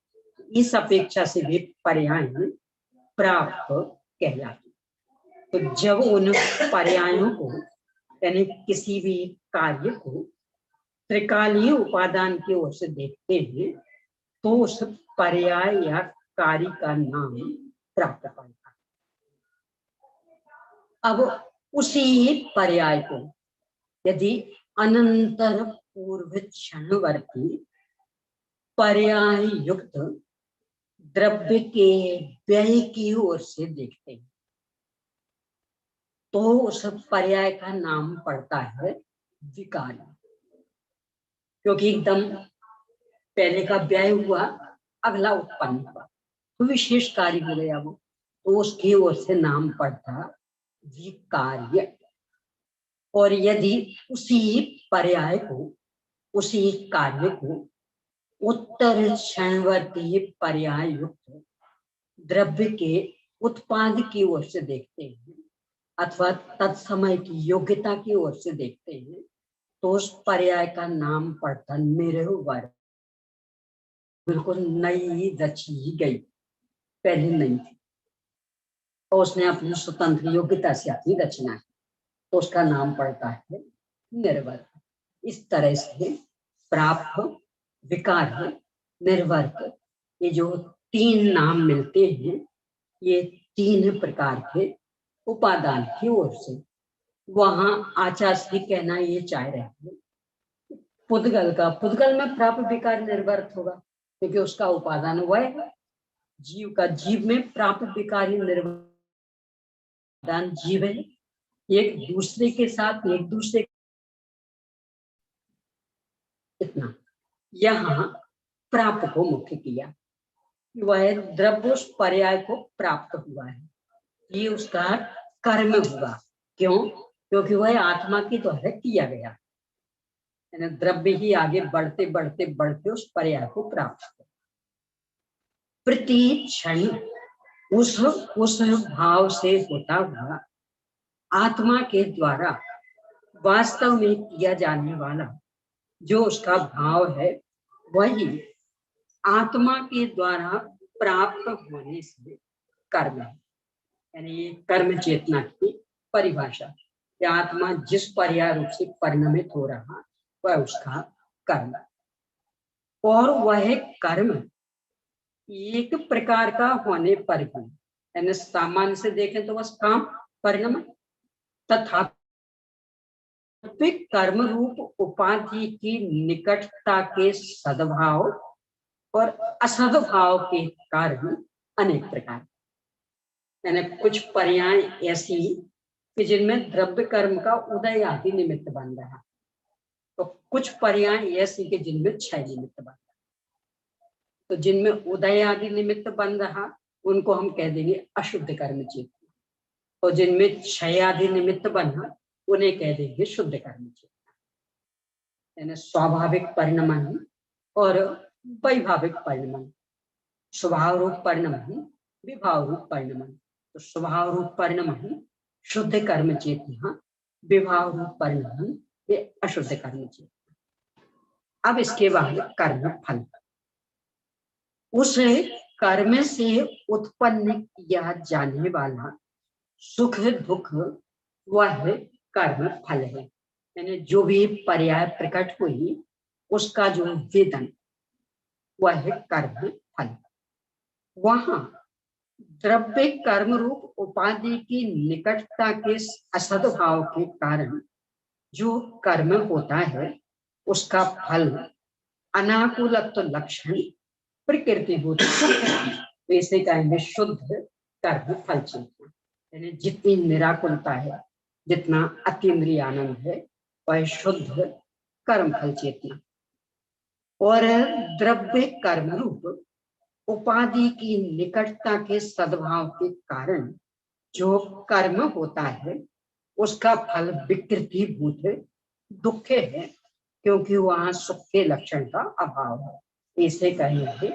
इस अपेक्षा से भी पर्याय प्राप्त कहलाते। तो जब उन पर्यायों को यानी किसी भी कार्य को त्रिकालीय उपादान की ओर से देखते हैं तो उस पर्याय या कार्य का नाम प्राप्त पाएगा। अब उसी पर्याय को यदि अनंतर पूर्व क्षणवर्ती पर्याय युक्त द्रव्य के व्यय की ओर से देखते हैं तो उस पर्याय का नाम पड़ता है विकार, क्योंकि एकदम पहले का व्यय हुआ, अगला उत्पन्न हुआ तो विशेष कार्य हो गया वो, तो उसकी ओर से नाम पड़ता विकार्य। और यदि उसी पर्याय को, उसी कार्य को उत्तर क्षणवर्ती पर्याय युक्त द्रव्य के उत्पाद की ओर से देखते हैं अथवा तत्समय की योग्यता की ओर से देखते हैं तो उस पर्याय का नाम पड़ता निर्वर्त। बिल्कुल नई रची गई, पहले नहीं थी और उसने अपनी स्वतंत्र योग्यता से अपनी रचना की तो उसका नाम पड़ता है निर्वर्त। इस तरह से प्राप्त, विकार, निर्वर्त, ये जो तीन नाम मिलते हैं ये तीन प्रकार के उपादान की ओर से। वहां आचार्य कहना ये चाह रहे हैं पुद्गल का, पुद्गल में प्राप्त विकार निर्वर्त होगा क्योंकि उसका उपादान वह है। जीव का, जीव में प्राप्त विकारी निर्वादान जीव है, एक दूसरे के साथ एक दूसरे, इतना यहाँ प्राप्त को मुख्य किया, वह द्रव्य उस पर्याय को प्राप्त हुआ है, ये उसका कर्म हुआ। क्यों? क्योंकि वह आत्मा की द्वारा किया गया, द्रव्य ही आगे बढ़ते बढ़ते बढ़ते उस पर्याय को प्राप्त कर प्रति क्षण उस भाव से होता हुआ आत्मा के द्वारा वास्तव में किया जाने वाला जो उसका भाव है वही आत्मा के द्वारा प्राप्त होने से कर्म है। यानी ये कर्म चेतना की परिभाषा, आत्मा जिस पर्याय रूप से परिणमित हो रहा वह उसका कर्म, और वह कर्म एक प्रकार का होने पर भी, यानी सामान्य से देखें तो बस काम परिणाम, तथा कर्म रूप उपाधि की निकटता के सद्भाव और असद्भाव के कारण अनेक प्रकार, यानी कुछ पर्याय ऐसी कि जिनमें द्रव्य कर्म का उदय आदि निमित्त बन रहा, तो कुछ पर्याय ऐसी कि जिनमें क्षय निमित्त बन रहा। तो जिनमें उदय आदि निमित्त बन रहा उनको हम कह देंगे अशुद्ध कर्म चेतना, और जिनमें क्षय आदि निमित्त बना उन्हें कह देंगे शुद्ध कर्म चेतना। यानी स्वाभाविक परिणमन और वैभाविक परिणमन, स्वभाव रूप परिणमन, विभाव रूप परिणमन। तो स्वभाव रूप परिणमन शुद्ध कर्म चेतना, विभाव रूप परिणमन ये अशुद्ध कर्म चेतना। अब इसके बाद कर्म फल, उस कर्म से उत्पन्न किया जाने वाला सुख दुख वह कर्म फल है। यानी जो भी पर्याय प्रकट हुई उसका जो वेदन वह कर्म फल। वहां द्रव्य कर्म रूप उपाधि की निकटता के असद्भाव के कारण जो कर्म होता है उसका फल अनाकूलत्व लक्षण प्रकृति भूत तो इसे कहेंगे शुद्ध कर्म फल चेतना। यानी जितनी निराकुलता है, जितना अतीन्द्रिय आनंद है वह शुद्ध कर्म फल चेतना। और द्रव्य कर्म रूप उपाधि की निकटता के सद्भाव के कारण जो कर्म होता है उसका फल विकृति भूत दुख है, क्योंकि वहां सुख के लक्षण का अभाव है। इसे कहेंगे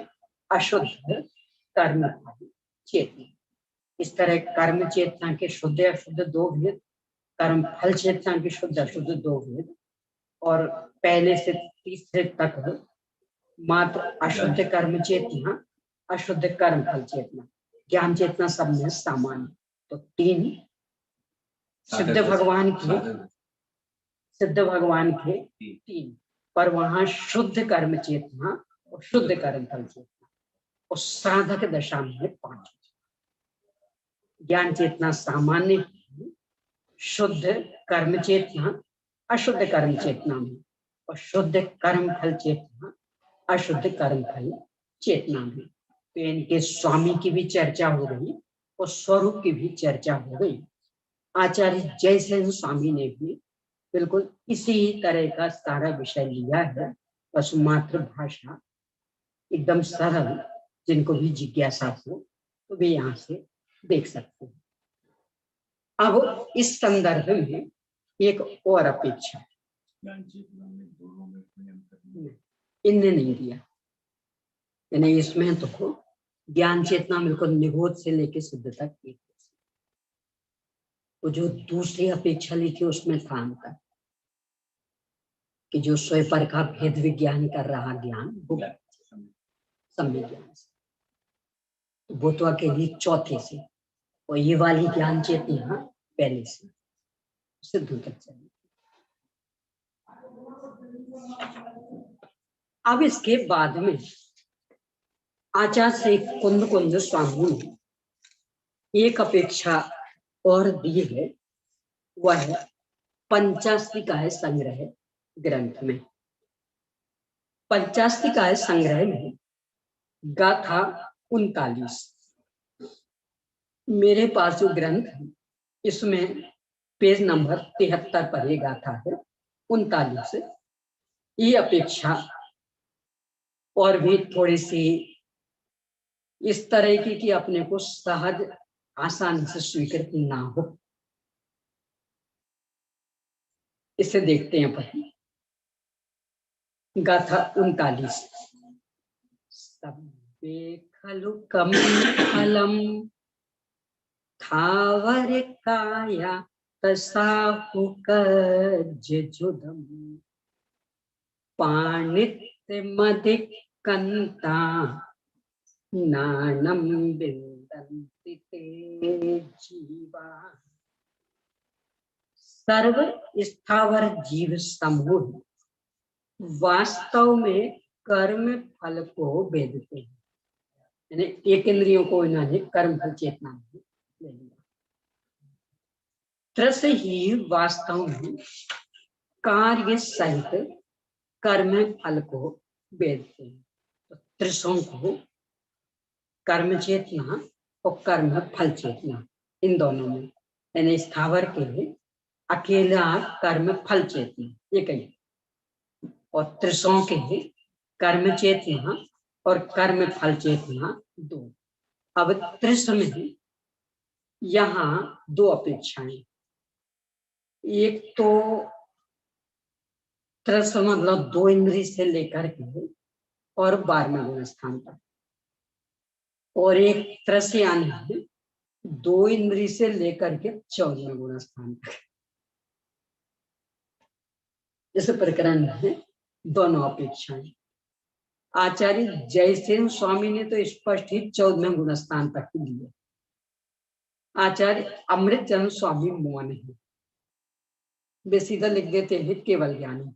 अशुद्ध कर्म फल चेतना। इस तरह कर्म चेतना के शुद्ध अशुद्ध दो भेद, कर्म फल चेतना के शुद्ध अशुद्ध दो भेद, और पहले से तीसरे तक मात्र अशुद्ध कर्म चेतना, अशुद्ध कर्म फल चेतना, ज्ञान चेतना सब में सामान्य। तो 3 सिद्ध भगवान के 3, पर वहां शुद्ध कर्म चेतना और शुद्ध कर्म फल चेतना, और साधक दशा में 5। ज्ञान चेतना सामान्य, शुद्ध कर्म चेतना अशुद्ध कर्म चेतना में, और शुद्ध कर्म फल चेतना अशुद्ध कर्म फल चेतना में। तो इनके स्वामी की भी चर्चा हो गई और स्वरूप की भी चर्चा हो गई। आचार्य जयसेन स्वामी ने भी बिल्कुल इसी तरह का सारा विषय लिया है, बस मातृभाषा एकदम सरल, जिनको भी जिज्ञासा हो तो वे यहाँ से देख सकते हैं। अब इस संदर्भ में एक और अपेक्षा इनने नहीं दिया, यानी इसमें तो ज्ञान चेतना बिल्कुल निगोद से लेके सिद्ध तक एक। वो जो दूसरी अपेक्षा ली थी उसमें था अंतर कि जो स्वयं पर का भेद विज्ञान कर रहा ज्ञान वो सम्यक ज्ञान से, वो तो अकेली चौथे से, और ये वाली ज्ञान चेतना पहले से सिद्ध तक चली। अब इसके बाद में आचार्य श्री कुंद स्वामी ने एक अपेक्षा और दी है, वह है पंचास्तिकाय संग्रह ग्रंथ में। पंचास्तिकाय संग्रह में गाथा 39, मेरे पास जो ग्रंथ है इसमें पेज नंबर 73 पर ये गाथा है 39। ये अपेक्षा और भी थोड़ी सी इस तरह की कि अपने को सहज आसानी से स्वीकृत ना हो, इसे देखते हैं पहले। गाथा 39। सब्बे खलु कम फलम थावर काया तसाहु कज्जुदम पाणित्य मदिक कंता नानम बिंदन्ति ते जीवा। सर्व स्थावर जीव समूह वास्तव में कर्म फल को भेदते हैं, यानी एक इंद्रियों को इन्होंने कर्म फल चेतना में ले लिया। त्रस ही वास्तव में कार्य सहित कर्म फल को भेदते हैं। तो त्रिशों को कर्म चेतना और कर्म फल चेतना, इन दोनों में, यानी स्थावर के लिए अकेला कर्म फल चेतना एक ही, और त्रिशों के लिए कर्म चेतना और कर्म फल चेतना 2। अब त्रिश में यहाँ 2 अपेक्षाएं। एक तो त्रिश मतलब 2 इंद्रिय से लेकर के और 12वें गुण स्थान तक, और एक त्रस यानी 2 इंद्रिय से लेकर के 14वें गुण स्थान तक। इस प्रकरण में दोनों अपेक्षाएं। आचार्य जयसेन स्वामी ने तो स्पष्ट ही 14वें गुण स्थान तक ही दिए। आचार्य अमृतचंद्र स्वामी मौन है, वे सीधा लिख देते हैं केवल ज्ञानी।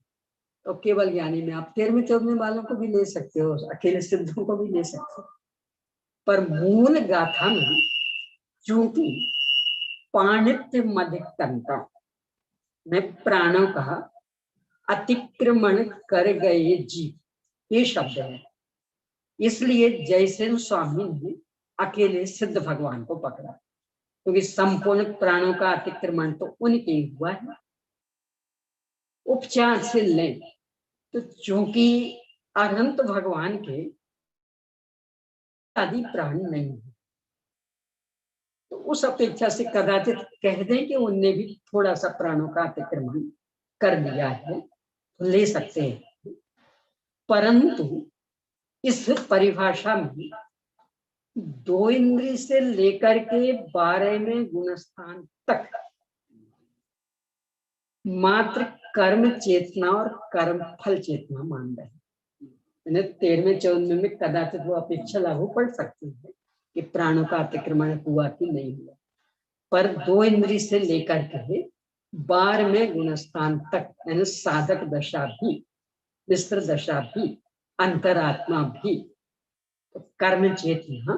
तो केवल ज्ञानी में आप 13वें 14वें वालों को भी ले सकते हो, अकेले सिद्धों को भी ले सकते हो, पर मूल गाथा में चूंकि पाणित्य मधिकंता में प्राणों का अतिक्रमण कर गए जीव, ये शब्द है, इसलिए जयसेन स्वामी ने अकेले सिद्ध भगवान को पकड़ा, क्योंकि संपूर्ण प्राणों का अतिक्रमण तो उनके ही हुआ है। उपचार से लें तो चूंकि अनंत भगवान के आदि प्राण नहीं है, तो उस अपेक्षा से कदाचित कह दें कि उनने भी थोड़ा सा प्राणों का अतिक्रमण कर दिया है, तो ले सकते हैं। परंतु इस परिभाषा में 2 इंद्रिय से लेकर के 12वें गुणस्थान तक मात्र कर्म चेतना और कर्म फल चेतना मान रहे हैं। 13वें 14वें में कदाचित वो अपेक्षा लागू पड़ सकती है कि प्राणों का अतिक्रमण हुआ कि नहीं हुआ, पर 2 इंद्रिय से लेकर के 12वें गुणस्थान तक यानी साधक दशा भी, मिश्र दशा भी, अंतरात्मा भी, तो कर्म चेतना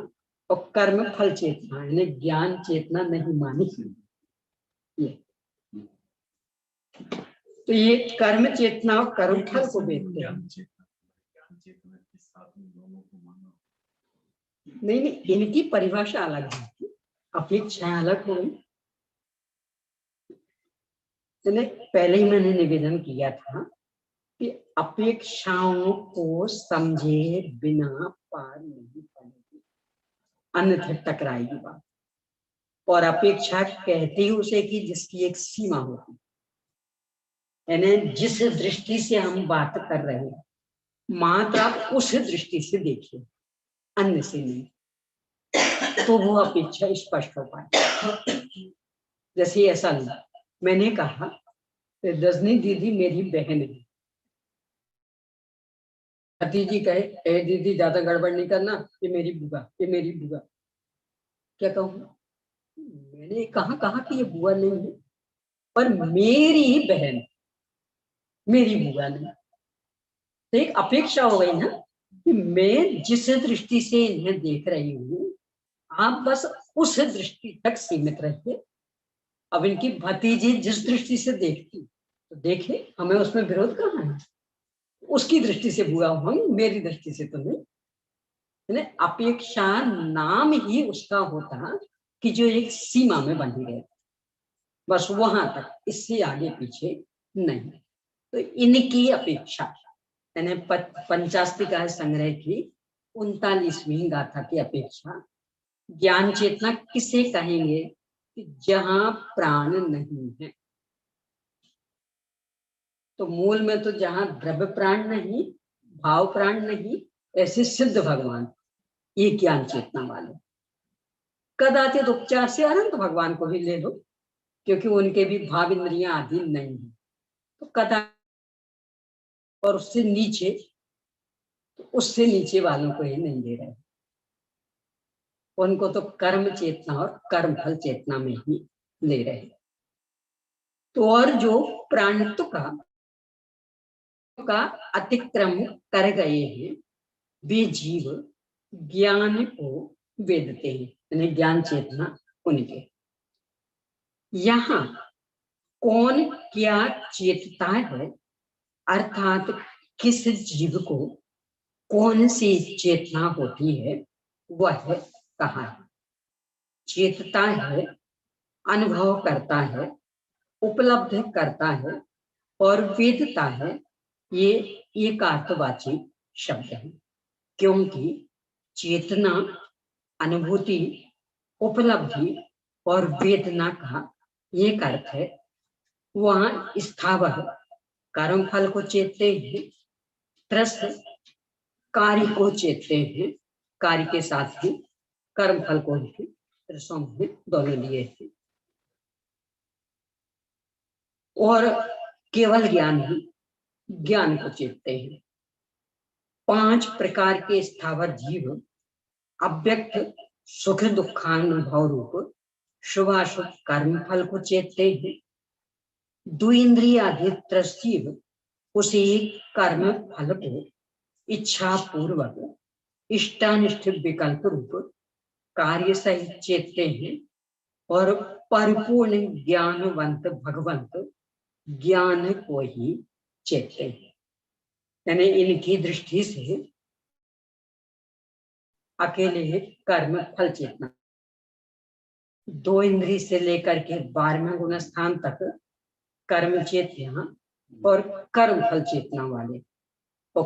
और कर्म फल चेतना यानी ज्ञान चेतना नहीं मानी। तो ये कर्म चेतना और कर्म फल को देखते हैं। नहीं, इनकी परिभाषा अलग है, अपेक्षा अलग हो गई। पहले ही मैंने निवेदन किया था कि अपेक्षाओं को समझे बिना पार नहीं पड़ेगी, अन्यथा टकराएगी बात। और अपेक्षा कहती उसे कि जिसकी एक सीमा होती, यानी जिस दृष्टि से हम बात कर रहे हैं मात्र आप उस दृष्टि से देखिए, अन्य से नहीं, तो वो अपेक्षा स्पष्ट हो पाए। जैसे ऐसा नहीं, मैंने कहा रजनी दीदी मेरी बहन है, भतीजी कहे ए दीदी ज्यादा गड़बड़ नहीं करना, ये मेरी बुआ, ये मेरी बुआ, क्या कहूँ? मैंने कहा कि ये बुआ नहीं है, पर मेरी ही बहन, मेरी बुआ नहीं। तो एक अपेक्षा हो गई ना कि मैं जिस दृष्टि से इन्हें देख रही हूँ आप बस उस दृष्टि तक सीमित रहिए। अब इनकी भतीजी जिस दृष्टि से देखती तो देखे, हमें उसमें विरोध कहाँ है, उसकी दृष्टि से बुआ हम, मेरी दृष्टि से तो नहीं। अपेक्षा नाम ही उसका होता कि जो एक सीमा में बंधी रहे, बस वहां तक, इससे आगे पीछे नहीं। तो इनकी अपेक्षा यानी पंचास्तिका संग्रह की 39वीं गाथा की अपेक्षा ज्ञान चेतना किसे कहेंगे कि जहां प्राण नहीं है। तो मूल में तो जहां द्रव्य प्राण नहीं, भाव प्राण नहीं, ऐसे सिद्ध भगवान, ये ज्ञान चेतना वाले। कदाचित उपचार से अनंत भगवान को भी ले लो, क्योंकि उनके भी भाव इंद्रियां अधीन नहीं है। तो कदाचित और उससे नीचे, तो उससे नीचे वालों को ही नहीं दे रहे, उनको तो कर्म चेतना और कर्म फल चेतना में ही ले रहे। तो और जो प्राणत्व का अतिक्रम कर गए हैं वे जीव ज्ञान को वेदते हैं, यानी ज्ञान चेतना उनके। यहाँ कौन क्या चेतता है, अर्थात किस जीव को कौन सी चेतना होती है, वह कहा है। चेतता है, अनुभव करता है, उपलब्ध करता है और वेदता है, ये एकार्थवाची शब्द है। क्योंकि चेतना, अनुभूति, उपलब्धि और वेदना का एक अर्थ है। वहां स्थावर कर्म फल को चेतते हैं, त्रस्त कार्य को चेतते हैं, कार्य के साथ ही कर्म फल को भी त्रसों में दोनों लिए हैं। और केवल ज्ञान ही ज्ञान को चेतते हैं। 5 प्रकार के स्थावर जीव अव्यक्त सुख दुखानुभव रूप शुभाशुभ कर्म फल को चेतते हैं। 2 इंद्रियाधित जीव उसी कर्म फल को इच्छा पूर्वक इष्टानिष्ट विकल्प रूप कार्य सहित चेतते हैं और परिपूर्ण ज्ञानवंत भगवंत ज्ञान को ही चेतते हैं। यानी इनकी दृष्टि से अकेले कर्म फल चेतना, 2 इंद्रिय से लेकर के 12वें गुणस्थान तक कर्म चेतना और कर्म फल चेतना वाले, तो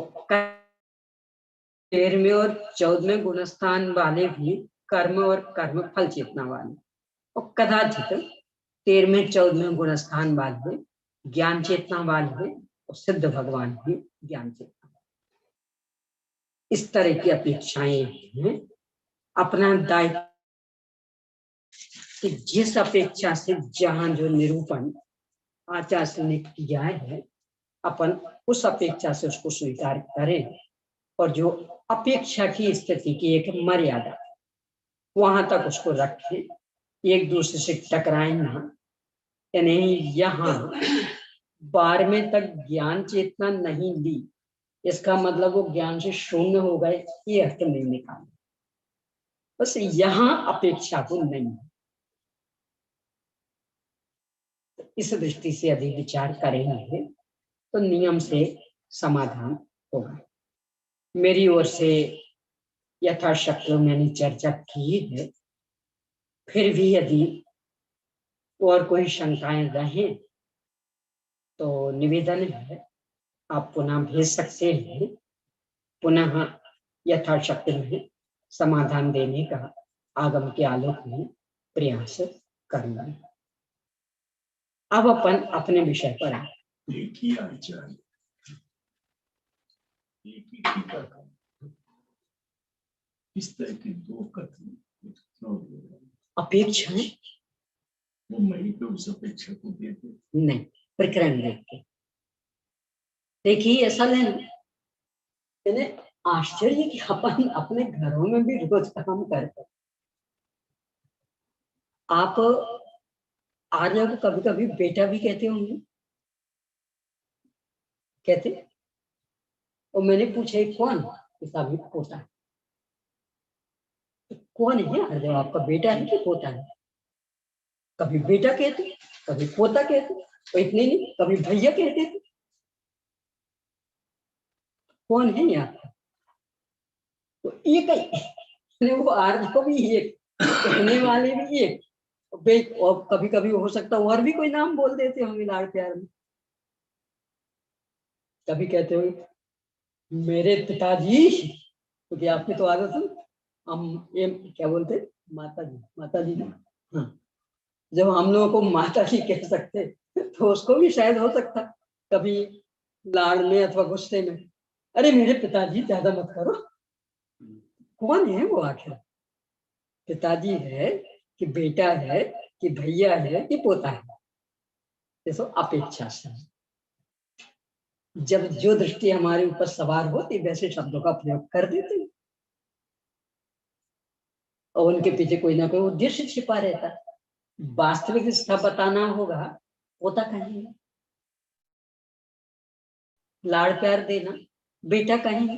13वें और 14वें गुणस्थान वाले भी कर्म और कर्म फल चेतना वाले, और कदाचित 13वें 14वें गुणस्थान वाले ज्ञान चेतना वाले और सिद्ध भगवान भी ज्ञान चेतना। इस तरह की अपेक्षाएं हैं। अपना दायित्व कि जिस अपेक्षा से जहां जो निरूपण आचार्य ने किया है, अपन उस अपेक्षा से उसको स्वीकार करें और जो अपेक्षा की स्थिति की एक मर्यादा वहां तक उसको रखें, एक दूसरे से टकराए ना। यानी यहाँ 12वें तक ज्ञान चेतना नहीं ली, इसका मतलब वो ज्ञान से शून्य हो गए, ये अर्थ नहीं निकाला। बस यहाँ अपेक्षा को नहीं। इस दृष्टि से यदि विचार करेंगे तो नियम से समाधान होगा। मेरी ओर से यथाशक्ति मैंने चर्चा की है, फिर भी यदि और कोई शंकाएं रहें तो निवेदन है, आप पुनः भेज सकते हैं। पुनः यथाशक्ति में समाधान देने का आगम के आलोक में प्रयास करना। अब अपन अपने विषय पर आए। एक ही आचार्य, एक ही टीका का, इस तरह के दो कथन अपेक्षाएं वो मई पे उस अपेक्षा को देते नहीं, प्रकरण देख के देखिए। ऐसा लेना आश्चर्य कि अपन अपने घरों में भी रोज काम करते। आप आर्य को कभी कभी बेटा भी कहते होंगे, कहते। और मैंने पूछा कौन, भी पोता। कौन है आर्य, आपका बेटा है कि पोता है? कभी बेटा कहते, कभी पोता कहते, और इतने नहीं कभी भैया कहते थे। कौन है यहाँ? तो एक ही, वो आर्य को भी एक, कहने वाले भी एक, और कभी कभी हो सकता और भी कोई नाम बोल देते होंगे लाड़ प्यार में। कभी कहते हो मेरे पिताजी, क्योंकि तो आपकी तो आदत है, हम ये क्या बोलते, माता जी, माता जी ना। हाँ, जब हम लोगों को माता जी कह सकते तो उसको भी शायद हो सकता कभी लाड़ में अथवा गुस्से में, अरे मेरे पिताजी ज्यादा मत करो। कौन है वो आखिर? पिताजी है कि बेटा है कि भैया है कि पोता है? तो अपेक्षा से जब जो दृष्टि हमारे ऊपर सवार होती वैसे शब्दों का प्रयोग कर देते, और उनके पीछे कोई ना कोई उद्देश्य छिपा रहता। वास्तविक स्थिति बताना होगा, पोता कहेंगे, लाड़ प्यार देना बेटा कहेंगे,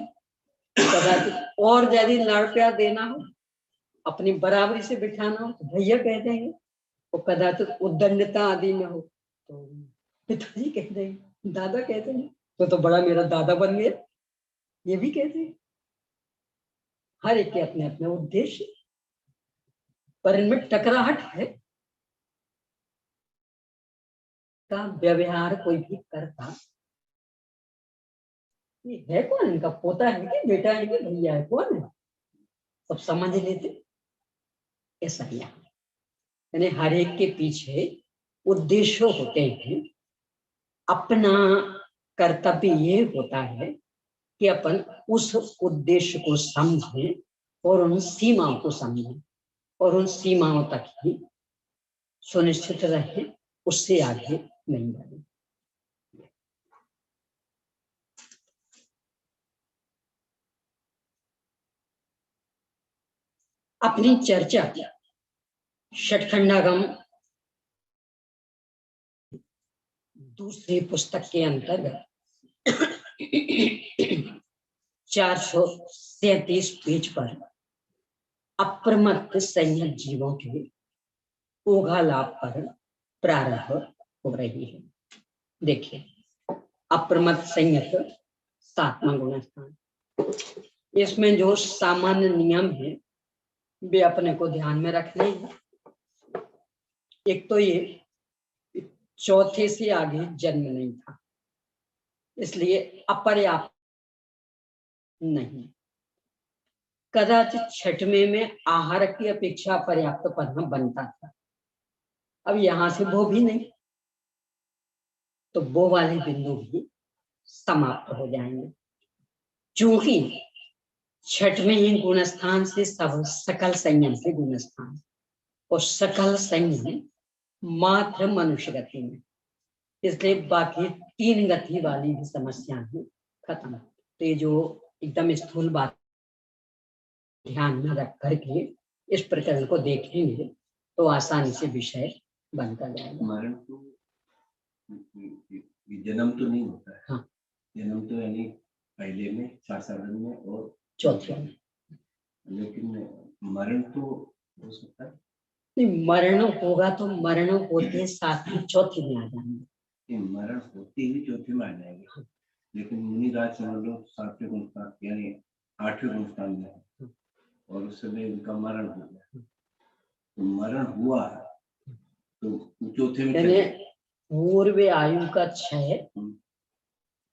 कदाचित और ज्यादा लाड़ प्यार देना हो, अपनी बराबरी से बिठाना हो तो भैया कह देंगे, और कदाचित उद्दंडता आदि में हो तो पिताजी कह देंगे, दादा कह देंगे, तो बड़ा मेरा दादा बन गया, ये भी कहते हैं। हर एक के अपने अपने उद्देश्य, पर इनमें टकराहट है का व्यवहार कोई भी करता। ये है कौन, इनका पोता है कि बेटा है कि भैया है, कौन है? सब समझ लेते। ऐसा ही यानी हर एक के पीछे उद्देश्य होते हैं। अपना कर्तव्य ये होता है कि अपन उस उद्देश्य को समझें और उन सीमाओं को समझें और उन सीमाओं तक ही सुनिश्चित रहे, उससे आगे नहीं बढ़े। अपनी चर्चा षटखंडागम दूसरी पुस्तक के अंतर्गत 437 पेज पर अप्रमत्त संयत जीवों के ओघा लाभ पर प्रारंभ हो रही है। देखिए, अप्रमत्त संयत 7वां गुणस्थान, इसमें जो सामान्य नियम है वे अपने को ध्यान में रखने हैं। एक तो ये चौथे से आगे जन्म नहीं था, इसलिए अपर्याप्त नहीं। कदाचित 6वें में आहार की अपेक्षा पर्याप्त पढ़ना बनता था, अब यहां से वो भी नहीं, तो वो वाले बिंदु भी समाप्त हो जाएंगे। चूंकि 6वें ही गुणस्थान से सब सकल संयम के गुणस्थान, और सकल संयम मात्र मनुष्य गति में, इसलिए बाकी 3 गति वाली भी समस्या है खत्म। तो ये जो एकदम स्थूल बात ध्यान में रख करके इस प्रकरण को देखेंगे तो आसानी से विषय बनता जाएगा। मरण तो जन्म तो नहीं होता है। हाँ, जन्म तो यानी पहले में, साधन में और चौथे में, लेकिन मरण तो हो सकता है। नहीं, मरण होगा तो मरण होते साथ ही चौथे में आ जाएंगे। मरण होते ही चौथे में आ जाएंगे। हाँ। लेकिन मुनिराज समझ लो 7वें गुणस्थान यानी 8वें गुणस्थान में है और उस समय उनका मरण हो गया, तो मरण हुआ तो चौथे में पूर्व आयु का क्षय,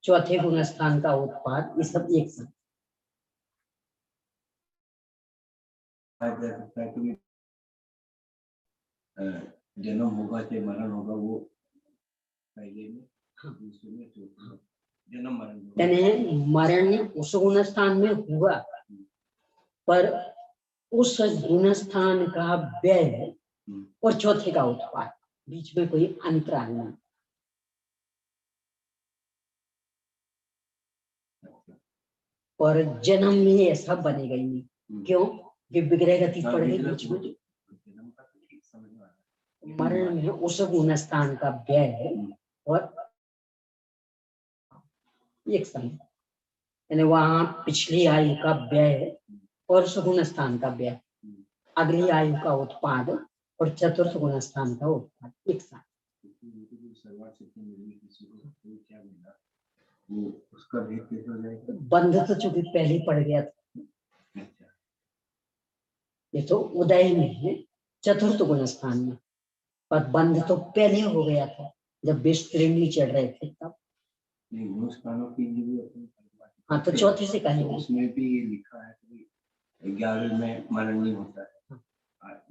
चौथे गुणस्थान का उत्पाद, ये सब एक साथ जन्म होगा चाहे मरण होगा वो पहले में, दूसरे में, जन्म मरण। यानी मरण उस गुणस्थान में हुआ पर उस गुणस्थान का व्यय और चौथे का उत्पाद, बीच में कोई अंतराल नहीं। और जन्म में ऐसा बनेगा ही नहीं। क्यों? कि विग्रह गति पड़ गई बीच में। मरण में उस गुणस्थान का व्यय और एक समय, यानी वहां पिछली आयु का व्यय और उस गुणस्थान का व्यय, अगली आयु का उत्पाद और चतुर्थ गुणस्थान का उत्पाद एक साथ। बंध तो चूंकि पहले पड़ गया था, ये तो उदय में है चतुर्थ गुणस्थान में, पर बंध तो पहले हो गया था जब बेस्त्रीणी चढ़ रहे थे तब। हाँ, तो चौथे से कहेंगे। उसमें भी ये लिखा है कि 11वें में मरण नहीं होता है,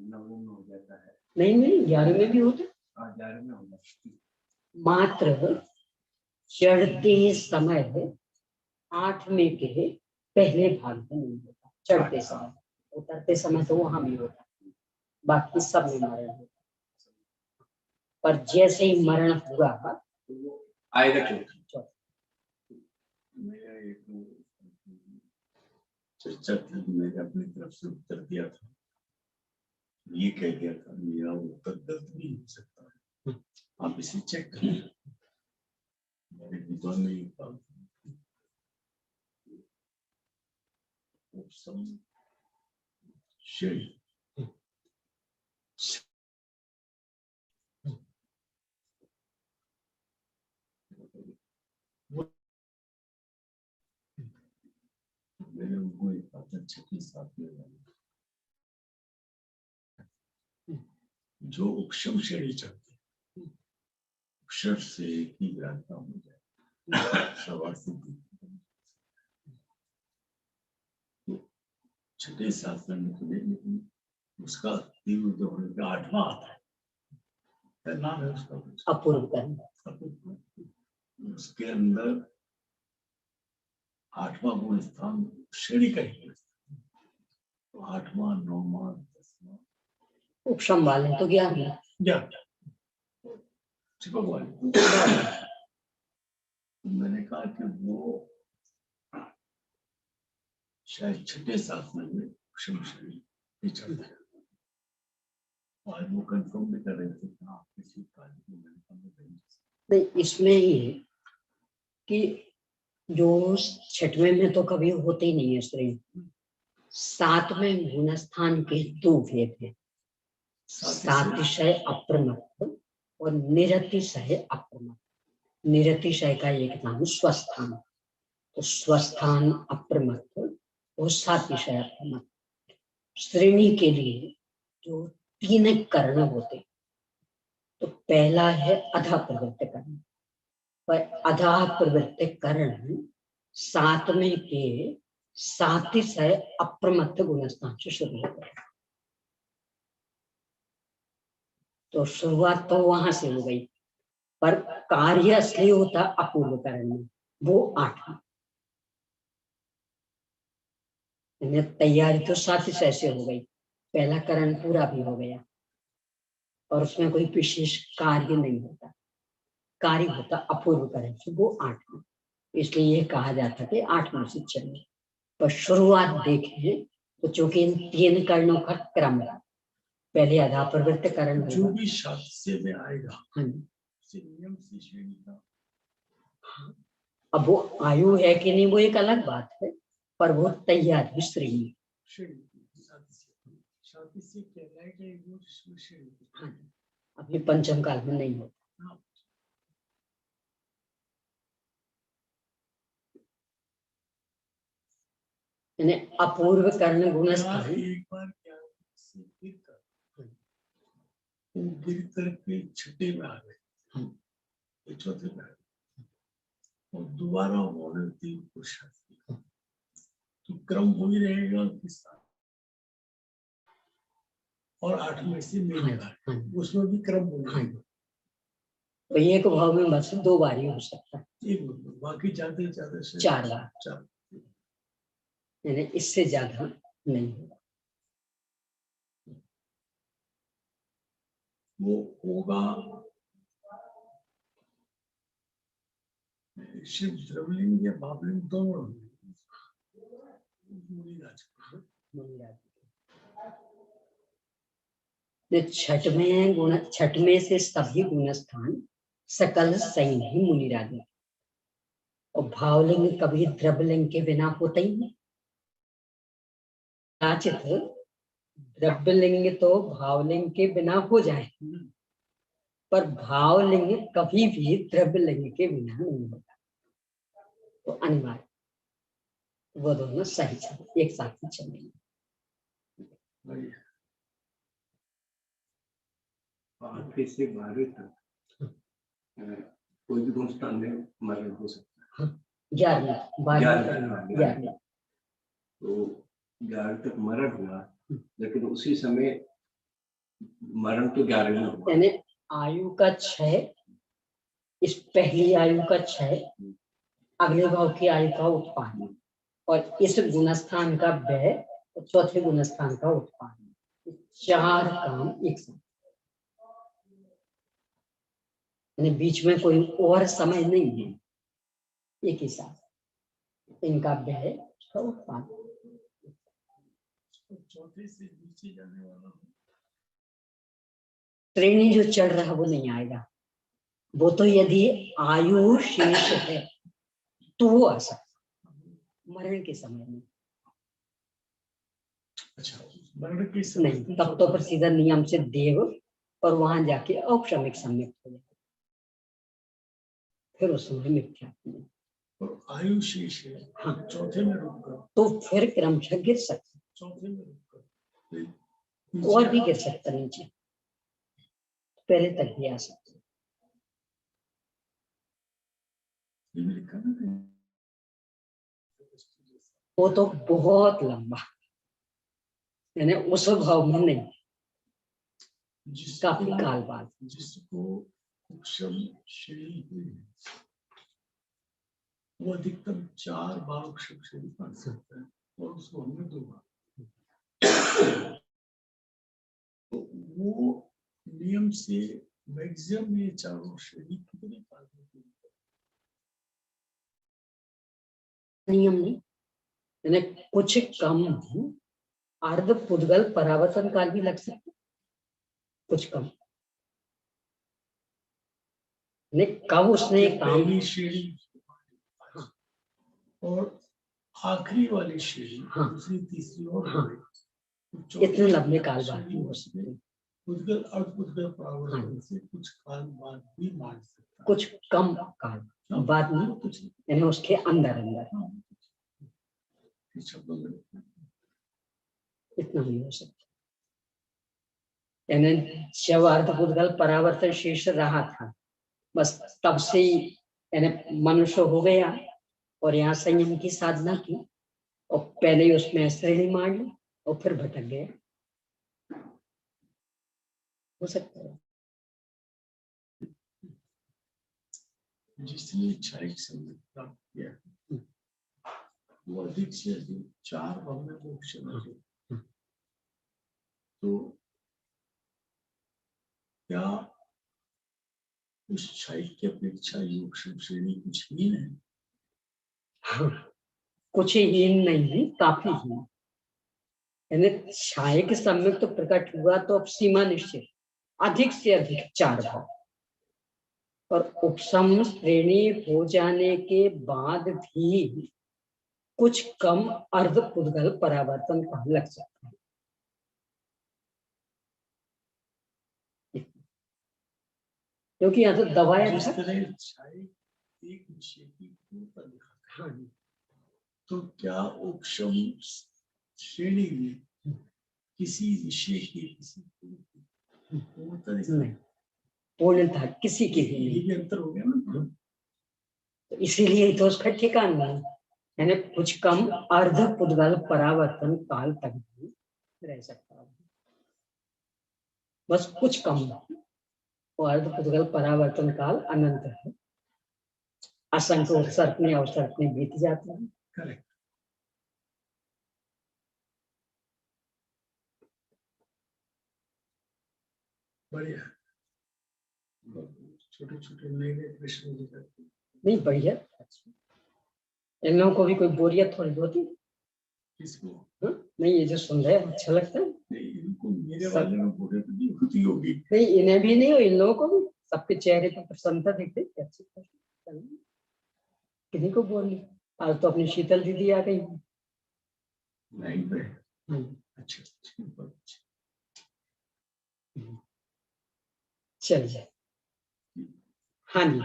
9वें में हो जाता है। नहीं, 11वें में भी होता है। हाँ, 11वें में हो जाता है। मात्र चढ़ते समय 8वें के पहले भाग में नहीं होता, चढ़ते समय। उतरते समय तो वहां भी होता है, बाकी सब में मरण होता। पर जैसे ही मरण हुआ आएगा चौथा। मैंने अपनी तरफ से उत्तर दिया था, ये कह दिया था मेरा उत्तर गलत नहीं हो सकता है, आप इसे चेक करिए। मेरे विद्वान में ये कहा मैंने उनको एक बात अच्छे के साथ में जो उपशम श्रेणी चाहते हैं, अक्षर से ही ग्रांता हो जाए, तो छठे शास्त्र में तो नहीं, उसका तीव्र जो होने का 8वां आता है, क्या नाम है उसका? अपूर्व कर्म। उसके अंदर 8वां गुण स्थान श्रेणी का ही, तो 8वां 9वां 10वां उपशम वाले तो 11 चिपक वाले। मैंने कहा कि वो शायद छठे शास्त्र में उपशम श्रेणी चलता है, और वो कंफर्म भी कर रहे थे कि आप किसी कार्य नहीं, इसमें ही है कि जो 6वें में तो कभी होते ही नहीं है श्रेणी। 7वें गुणस्थान के 2 भेद है, सातिशय अप्रमत्त और निरतिशय अप्रमत्त। निरतिशय का एक नाम स्वस्थान, तो स्वस्थान अप्रमत्त और सातिशय अप्रमत्त। श्रेणी के लिए जो 3 कर्ण होते, तो पहला है अधा प्रवृत्त कर्ण, पर अधा प्रवृत्त कर्ण 7वें के सातिशय अप्रमत्त गुणस्थान से शुरू होता है। तो शुरुआत तो वहां से हो गई, पर कार्य असली होता अपूर्व कर्ण में, वो 8वां। तैयारी तो सातिशय से हो गई, पहला कर्ण पूरा भी हो गया और उसमें कोई विशेष कार्य नहीं होता। कार्य होता अपूर्व करण से वो 8 में, इसलिए ये कहा जाता है कि 8 में से चले। पर शुरुआत देखें तो चूंकि इन 3 कर्णों का क्रम है, पहले आधा प्रवृत्त करण जो भी शास्त्र में आएगा, हाँ, नियम से श्रेणी का। अब वो आयु है कि नहीं वो एक अलग बात है, पर वो तैयार है श्रेणी। हाँ, अभी पंचम काल में नहीं होता। अपूर्व कर्ण गुणस्थान एक बार क्या गिर करके छठे में आ गए, चौथे में आ गए और दोबारा बोले 3 पुरुषार्थ, तो क्रम हो ही रहेगा उनके साथ। और 8 में से मिलेगा, उसमें भी क्रम होगा। तो एक भाव में बस 2 बार ही हो सकता है, एक बाकी ज्यादा ज्यादा 4 बार, यानी इससे ज्यादा नहीं होगा। वो होगा शिव द्रवलिंग या भावलिंग दोनों। छठ में से सभी गुणस्थान सकल सही नहीं मुनिराज में, और भावलिंग कभी द्रव्यलिंग के बिना होता ही नहीं। द्रव्यलिंग तो भावलिंग के बिना हो जाए, पर भावलिंग कभी भी द्रव्यलिंग के बिना नहीं होता। तो अनिवार्य वो दोनों सही चले, एक साथ ही चलेंगे। 8 से 12 तक कोई भी गुणस्थान में मरण हो सकता है। 11 तो 11 तक मरण हुआ, लेकिन उसी समय मरण तो 11 में हुआ। यानी आयु का क्षय, इस पहली आयु का क्षय, अगले भाव की आयु का उत्पादन, और इस गुणस्थान का व्यय, और चौथे गुणस्थान का उत्पादन, 4 काम एक साथ। बीच में कोई और समय नहीं है, एक ही साथ इनका व्यय का उत्पादन। चौथे से नीचे जाने वाला श्रेणी जो चढ़ रहा वो नहीं आएगा, वो तो यदि आयु शेष है तो वो आ सकता, मरण के समय में। अच्छा, मरण के समय नहीं, तब तो सीधा नियम से देव और वहां जाके औपशमिक सम्यक हो जाए, फिर उस समय मिथ्या। और आयु शेष है, हाँ, चौथे में रुककर तो फिर क्रमशः गिर सकता, चौथे में रुककर और भी गिर सकता नीचे, पहले तक भी आ सकता। वो तो बहुत लंबा, यानी उस भाव में नहीं, काफी काल बाद। जिसको उपशम श्रेणी हुई वो अधिकतम 4 बार उपशम श्रेणी पढ़ सकता है, और उसको हमने 2 बार। वो नियम से मैक्सिमम ये 4 श्रेणी कितने काल में? नियम नहीं, यानी कुछ कम अर्ध पुद्गल परावर्तन काल भी लग सकता, कुछ कम। कब उसने काम श्रेणी और आखिरी वाली श्रेणी, दूसरी तीसरी और इतने लंबे काल बाद भी हो सकते, पुद्गल अर्ध पुद्गल परावर्तन से कुछ काल बाद भी मान सकता, कुछ कम काल बाद नहीं, कुछ यानी उसके अंदर इतना भी हो सकता। यानी जब अर्ध पुद्गल परावर्तन शेष रहा था, बस तब से यानी मनुष्य हो गया और यहाँ संयम की साधना की, और पहले ही उसमें श्रेणी मान ली और फिर भटक गया, हो सकता है। जिसने क्षणिक संगीत प्राप्त किया वो अधिक से अधिक 4 भाव में मोक्ष लगे, तो क्या उस क्षय की अपेक्षा योग श्रेणी कुछ ही नहीं। हाँ, कुछ हीन नहीं, काफी हीन। यानी छाये के सम्यक तो प्रकट हुआ तो अब सीमा निश्चित, अधिक से अधिक 4 भाव, और उपसम श्रेणी हो जाने के बाद भी कुछ कम अर्ध पुद्गल परावर्तन का लग सकता है। क्योंकि यहाँ तो दबाया जिस था। तरह छाये एक विषय की पूर्णता दिखाता है, तो क्या उपशम श्रेणी में किसी विषय की किसी पूर्णता नहीं, पूर्णता किसी की भी नहीं। ये अंतर हो गया ना। तो इसीलिए तो उसका ठिकाना नहीं, यानी कुछ कम अर्ध पुद्गल परावर्तन काल तक भी रह सकता है, बस कुछ कम। वो अर्ध पुद्गल परावर्तन काल अनंत है, असंख्य उत्सर्पणे अवसर्पणे बीत जाते हैं। करेक्ट। बढ़िया। छोटे छोटे नए नए प्रश्न नहीं, बढ़िया। इन लोगों को भी कोई बोरियत थोड़ी होती? किसको? नहीं, ये जो सुन रहे हैं अच्छा लगता है। नहीं, इनको मेरे वाले में बोरियत नहीं होती होगी। नहीं, इन्हें भी नहीं हो, इन लोगों को भी, सबके चेहरे पर प्रसन्नता दिखती है। अच्छी किन्हीं को बोली, आज तो अपनी शीतल दीदी आ गई। नहीं, अच्छा। चलिए, हाँ जी।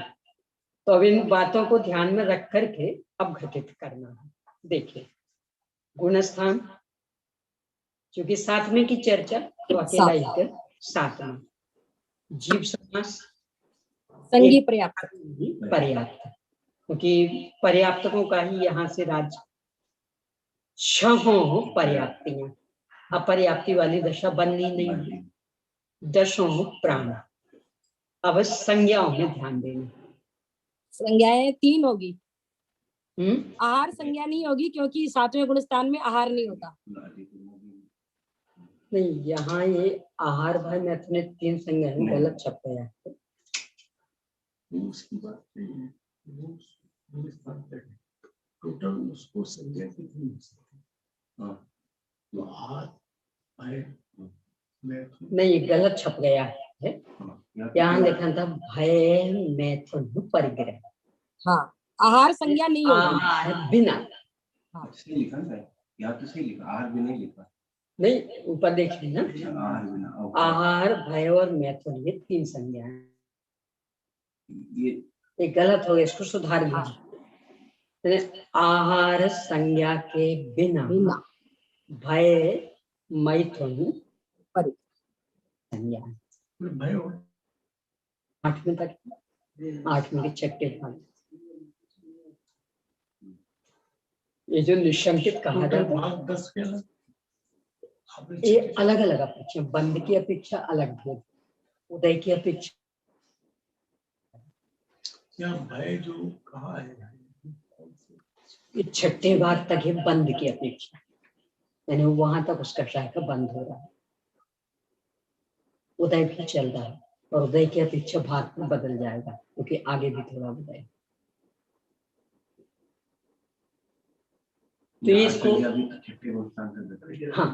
तो अब इन बातों को ध्यान में रख करके अब घटित करना है। देखिए, गुणस्थान, क्योंकि 7वें की चर्चा तो अकेला ही है। 7वां जीव समास, संगी पर्याप्त, पर्याप्त, क्योंकि पर्याप्तकों का ही यहाँ से राज्य। 6 पर्याप्तियां, अपर्याप्ति वाली दशा बननी नहीं। 10 प्राण। अब संज्ञाओं में ध्यान देना। संज्ञाएं 3 होगी। आहार संज्ञा नहीं होगी, क्योंकि 7वें गुणस्थान में आहार नहीं होता। नहीं, यहाँ ये आहार भाई में अपने 3 संज्ञाएं गलत छप गया है। उसकी बात नहीं है, टोटल उसको संज्ञा कितनी हो सकती है? तो आहार भय नहीं, गलत छप गया है। यहाँ लिखा था भय मैथुन परिग्रह। हाँ, आहार संज्ञा नहीं होगी। आहार बिना। हाँ, सही लिखा है, या तो सही लिखा, आहार भी नहीं लिखा। नहीं, ऊपर देखिए ना, आहार बिना, आहार भय और मैथुन, ये 3 संज्ञाएं। ये गलत हो गया, इसको सुधार लीजिए। आहार संज्ञा के बिना भय मैथुन संज्ञा। भय 8वें तक, 8वें के चट्टे भाग, ये जो निशंकित कहा जाता है, 10 के अलग, ये अलग अलग अपेक्षा। बंद की अपेक्षा अलग भेद, उदय की अपेक्षा। क्या भय जो कहा है, ये 6ठे भाग तक है बंद की अपेक्षा, यानी वहां तक उसका शाखा बंद हो रहा है। उदय भी चल रहा है, और उदय की अपेक्षा भाग में बदल जाएगा, क्योंकि आगे भी थोड़ा उदय। तो इसको हाँ,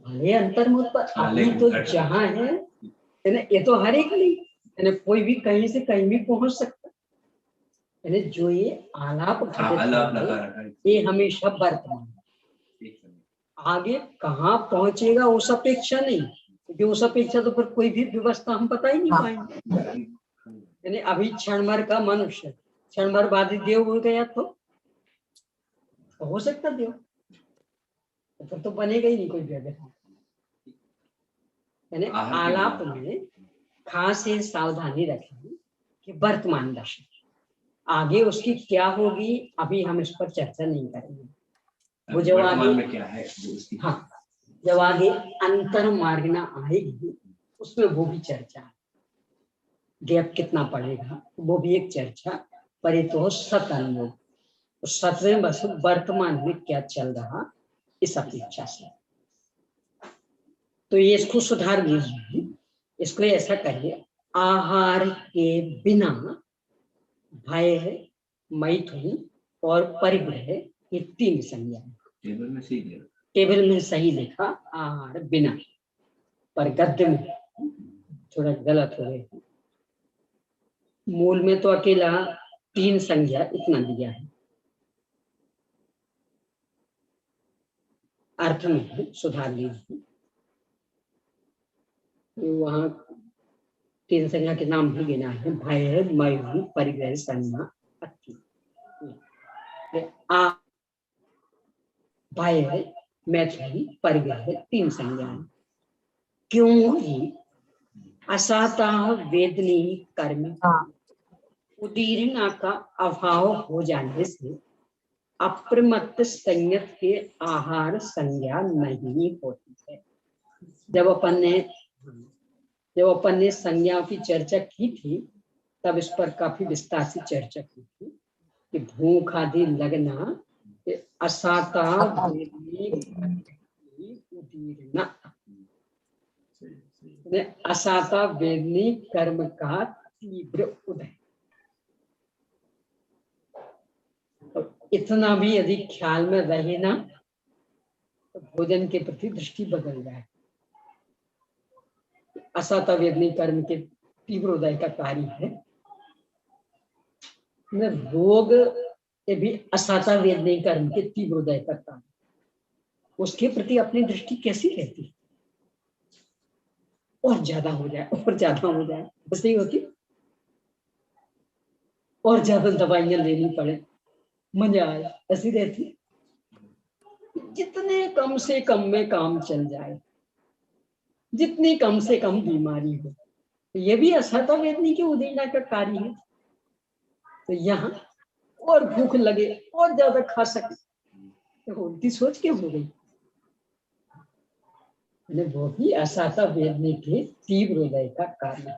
भले अंतर्मुख पर अभी तो जहां है, ये तो हर एक नहीं, यानी कोई भी कहीं से कहीं भी पहुंच सकता है। यानी जो ये आलाप घटित, ये हमेशा वर्तमान, आगे कहाँ पहुंचेगा उस अपेक्षा नहीं, क्योंकि उस अपेक्षा तो फिर कोई भी व्यवस्था हम बता ही नहीं पाएंगे। यानी अभी क्षण भर का मनुष्य क्षण भर बाद देव हो गया तो हो सकता देव, तो फिर तो बनेगा ही नहीं कोई व्यवस्था। यानी आलाप में खास ये सावधानी रखें कि वर्तमान दशा, आगे उसकी क्या होगी अभी हम इस पर चर्चा नहीं करेंगे। वो जब आगे क्या है, हाँ, जब आगे अंतर मार्गना आएगी उसमें वो भी चर्चा, गैप कितना पड़ेगा वो भी एक चर्चा। पर तो सत अनुयोग, तो 7वें बस वर्तमान में क्या चल रहा इस अपेक्षा से। तो ये इसको सुधार लीजिए, इसको ऐसा करिए, आहार के बिना भय, मैथुन और परिग्रह, ये 3 संज्ञा। टेबल में सही लिखा, टेबल में सही लिखा आहार बिना, पर गद्य में थोड़ा गलत हो गया। मूल में तो अकेला 3 संज्ञा इतना दिया है, अर्थ में सुधार लीजिए। वहां 3 संज्ञा के नाम भी गिना है, भय, मैथुन, परिग्रह, संज्ञा, अति। आ भय, मैथुन, परिग्रह 3 संज्ञा। क्योंकि असाता वेदनी कर्म उदीरना का अभाव हो जाने से अप्रमत्त संयत के आहार संज्ञा नहीं होती है। जब अपन ने संज्ञाओं की चर्चा की थी, तब इस पर काफी विस्तार से चर्चा की थी कि भूख आदि लगना, असाता वेदनी उदीरना, असाता वेदनी कर्म का तीव्र उदय। इतना भी यदि ख्याल में रहे ना, तो भोजन के प्रति दृष्टि बदल जाए। असाता वेदनी कर्म के तीव्र उदय का कार्य है। रोग ये भी असाता वेदनी कर्म के तीव्र उदय का कार्य, उसके प्रति अपनी दृष्टि कैसी रहती, और ज्यादा हो जाए, और ज्यादा हो जाए, ऐसे ही होती, और ज्यादा दवाइयां लेनी पड़े, मजा आए, ऐसी रहती। जितने कम से कम में काम चल जाए, जितनी कम से कम बीमारी हो, ये भी असाता वेदनी की उदीरना का कार्य है। तो यहाँ और भूख लगे और ज्यादा खा सके, तो उल्टी सोच क्यों हो गई? वो भी असाता वेदनी के तीव्र उदय का कार्य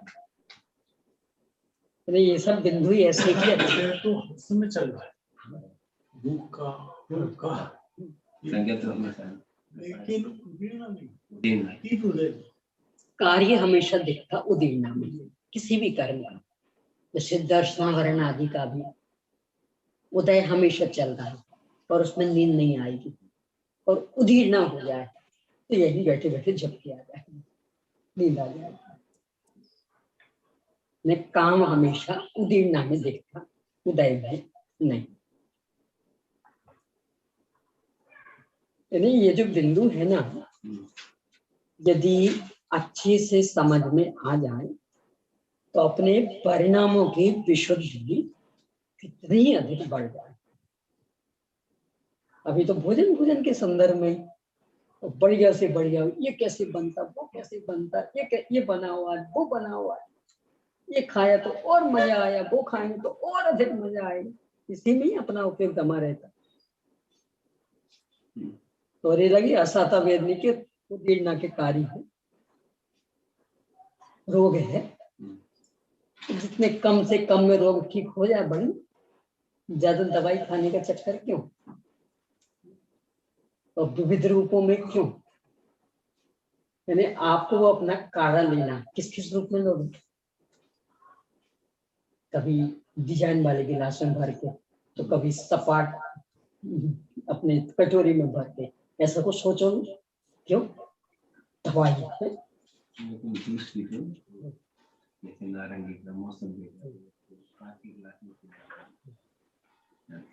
है। ये सब बिंदु ऐसे ही तो समय चल रहा है, भूख का संज्ञा तो हमेशा, लेकिन उदीरना नहीं, तीव्र उदय कार्य हमेशा दिखता उदीरना में, किसी भी कर्म का। जैसे दर्शन वर्ण आदि का भी उदय हमेशा चल रहा है, और उसमें नींद नहीं आएगी, और उदीरना हो जाए तो यही बैठे बैठे झपकी आ जाए, नींद आ जाए। काम हमेशा उदीरना में दिखता, उदय में नहीं। यानी ये जो बिंदु है ना, यदि अच्छे से समझ में आ जाए तो अपने परिणामों की विशुद्धि कितनी अधिक बढ़ जाए। अभी तो भोजन के संदर्भ में बढ़िया से बढ़िया, ये कैसे बनता, वो कैसे बनता, ये बना हुआ, वो बना हुआ, ये खाया तो और मजा आया, वो खाएंगे तो और अधिक मजा आएगा, इसी में ही अपना उपयोग दमा रहता। तो ये लगी असाता वेदनी के उदीरना के कार्य है, रोग है। जितने कम से कम में रोग ठीक हो जाए, बड़ी ज्यादा दवाई खाने का चक्कर क्यों, और विविध रूपों में क्यों? यानी आपको वो अपना कारण लेना, किस किस रूप में लोगे? कभी डिजाइन वाले गिलास में भर के, तो कभी सपाट अपने कटोरी में भर के, ऐसा कुछ सोचोगे? क्यों? दवाई है। नारंगी का मौसम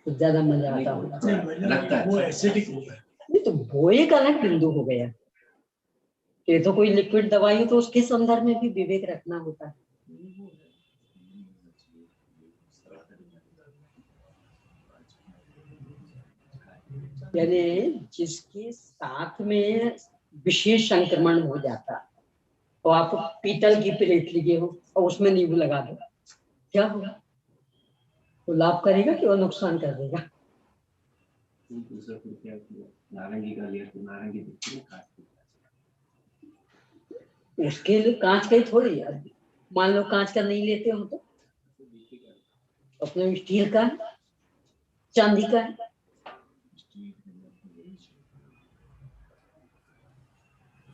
तो ज्यादा मजा आता लगता है, वो एसिडिक होता है। नहीं तो वो एक अलग बिंदु हो गया। ये तो कोई लिक्विड दवाई है, तो उसके संदर्भ में भी विवेक रखना होता है। यानी जिसके साथ में विशेष संक्रमण हो जाता, तो आप पीतल की प्लेट लिए हो और उसमें नींबू लगा दो, क्या होगा? तो लाभ करेगा कि वो नुकसान कर देगा? नारंगी का लिया तो नारंगी उसके लिए कांच का ही थोड़ी है। मान लो कांच का नहीं लेते हो तो अपने स्टील का, चांदी का है।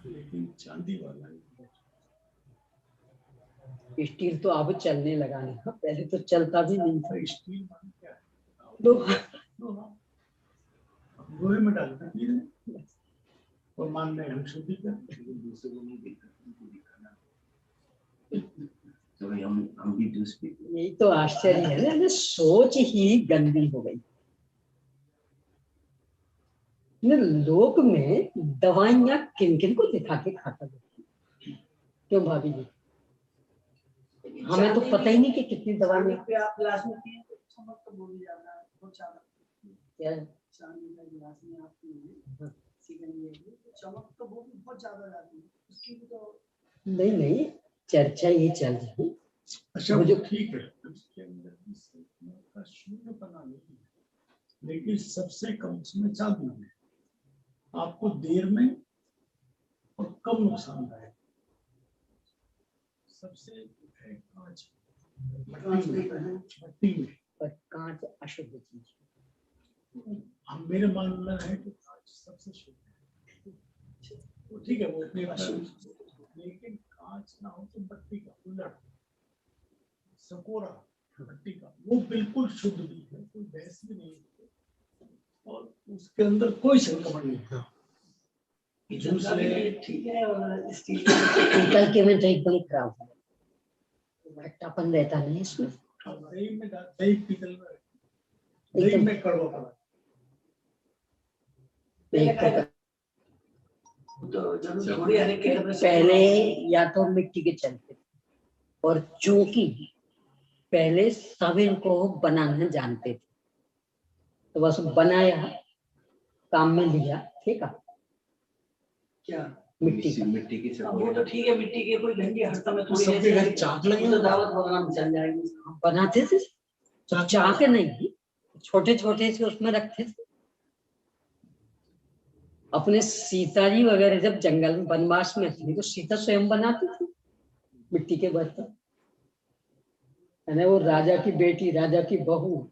लेकिन चांदी वाला है। स्टील तो अब चलने लगा है, पहले तो चलता भी नहीं था। स्टील मान क्या है? लोहा लोहे में डालते हैं और मान रहे हम शुद्धि कर दूसरे को नहीं दिखाना। तो भाई हम भी दूसरे, यही तो आश्चर्य है ना, सोच ही गंदी हो गई। लोक में दवाइयां किन किन को दिखा के खाता है, क्यों भाभी जी? हमें तो पता ही नहीं कि कितनी दवाइयां आप गिलास में पिए तो चमक तो बोल जाना है, बहुत ज्यादा क्या चांदी का गिलास में आप पिए चमक तो बहुत ज्यादा जाती है, उसकी भी तो नहीं नहीं, चर्चा ये चल रही। अच्छा वो जो ठीक है, उसके अंदर भी का शून्य बना नहीं है, लेकिन सबसे कम उसमें चांदी है, आपको देर में और कम नुकसानदायक। सबसे है कांच, मट्टी में, पर कांच अशुद्ध चीज है। हम मेरे मानना है कि कांच सबसे शुद्ध है, तो ठीक है वो अपने लेकिन कांच ना हो तो मट्टी का उलट सकोरा मट्टी का वो बिल्कुल शुद्ध भी है, कोई बहस भी नहीं है, और उसके अंदर कोई संक्रमण नहीं है। ठीक है, और स्टील पीतल के में तो एकदम खराब है, भट्टापन रहता नहीं इसमें। दही में दही पीतल में, दही में कड़वापन। तो थोड़ी हल्के पहले या तो मिट्टी के चलते, और चूंकि पहले सब इनको बनाना जानते थे, तो बस बनाया, काम में लिया, ठीक है। क्या मिट्टी की वो तो ठीक है, मिट्टी के कोई घंटी हर समय थोड़ी सबके घर चाक लगे तो दावत वगैरह में चल जाएगी। बनाते थे चाक नहीं, छोटे छोटे से उसमें रखते थे। अपने सीता जी वगैरह जब जंगल में वनवास में थी तो सीता स्वयं बनाती थी मिट्टी के बर्तन, है वो राजा की बेटी, राजा की बहू।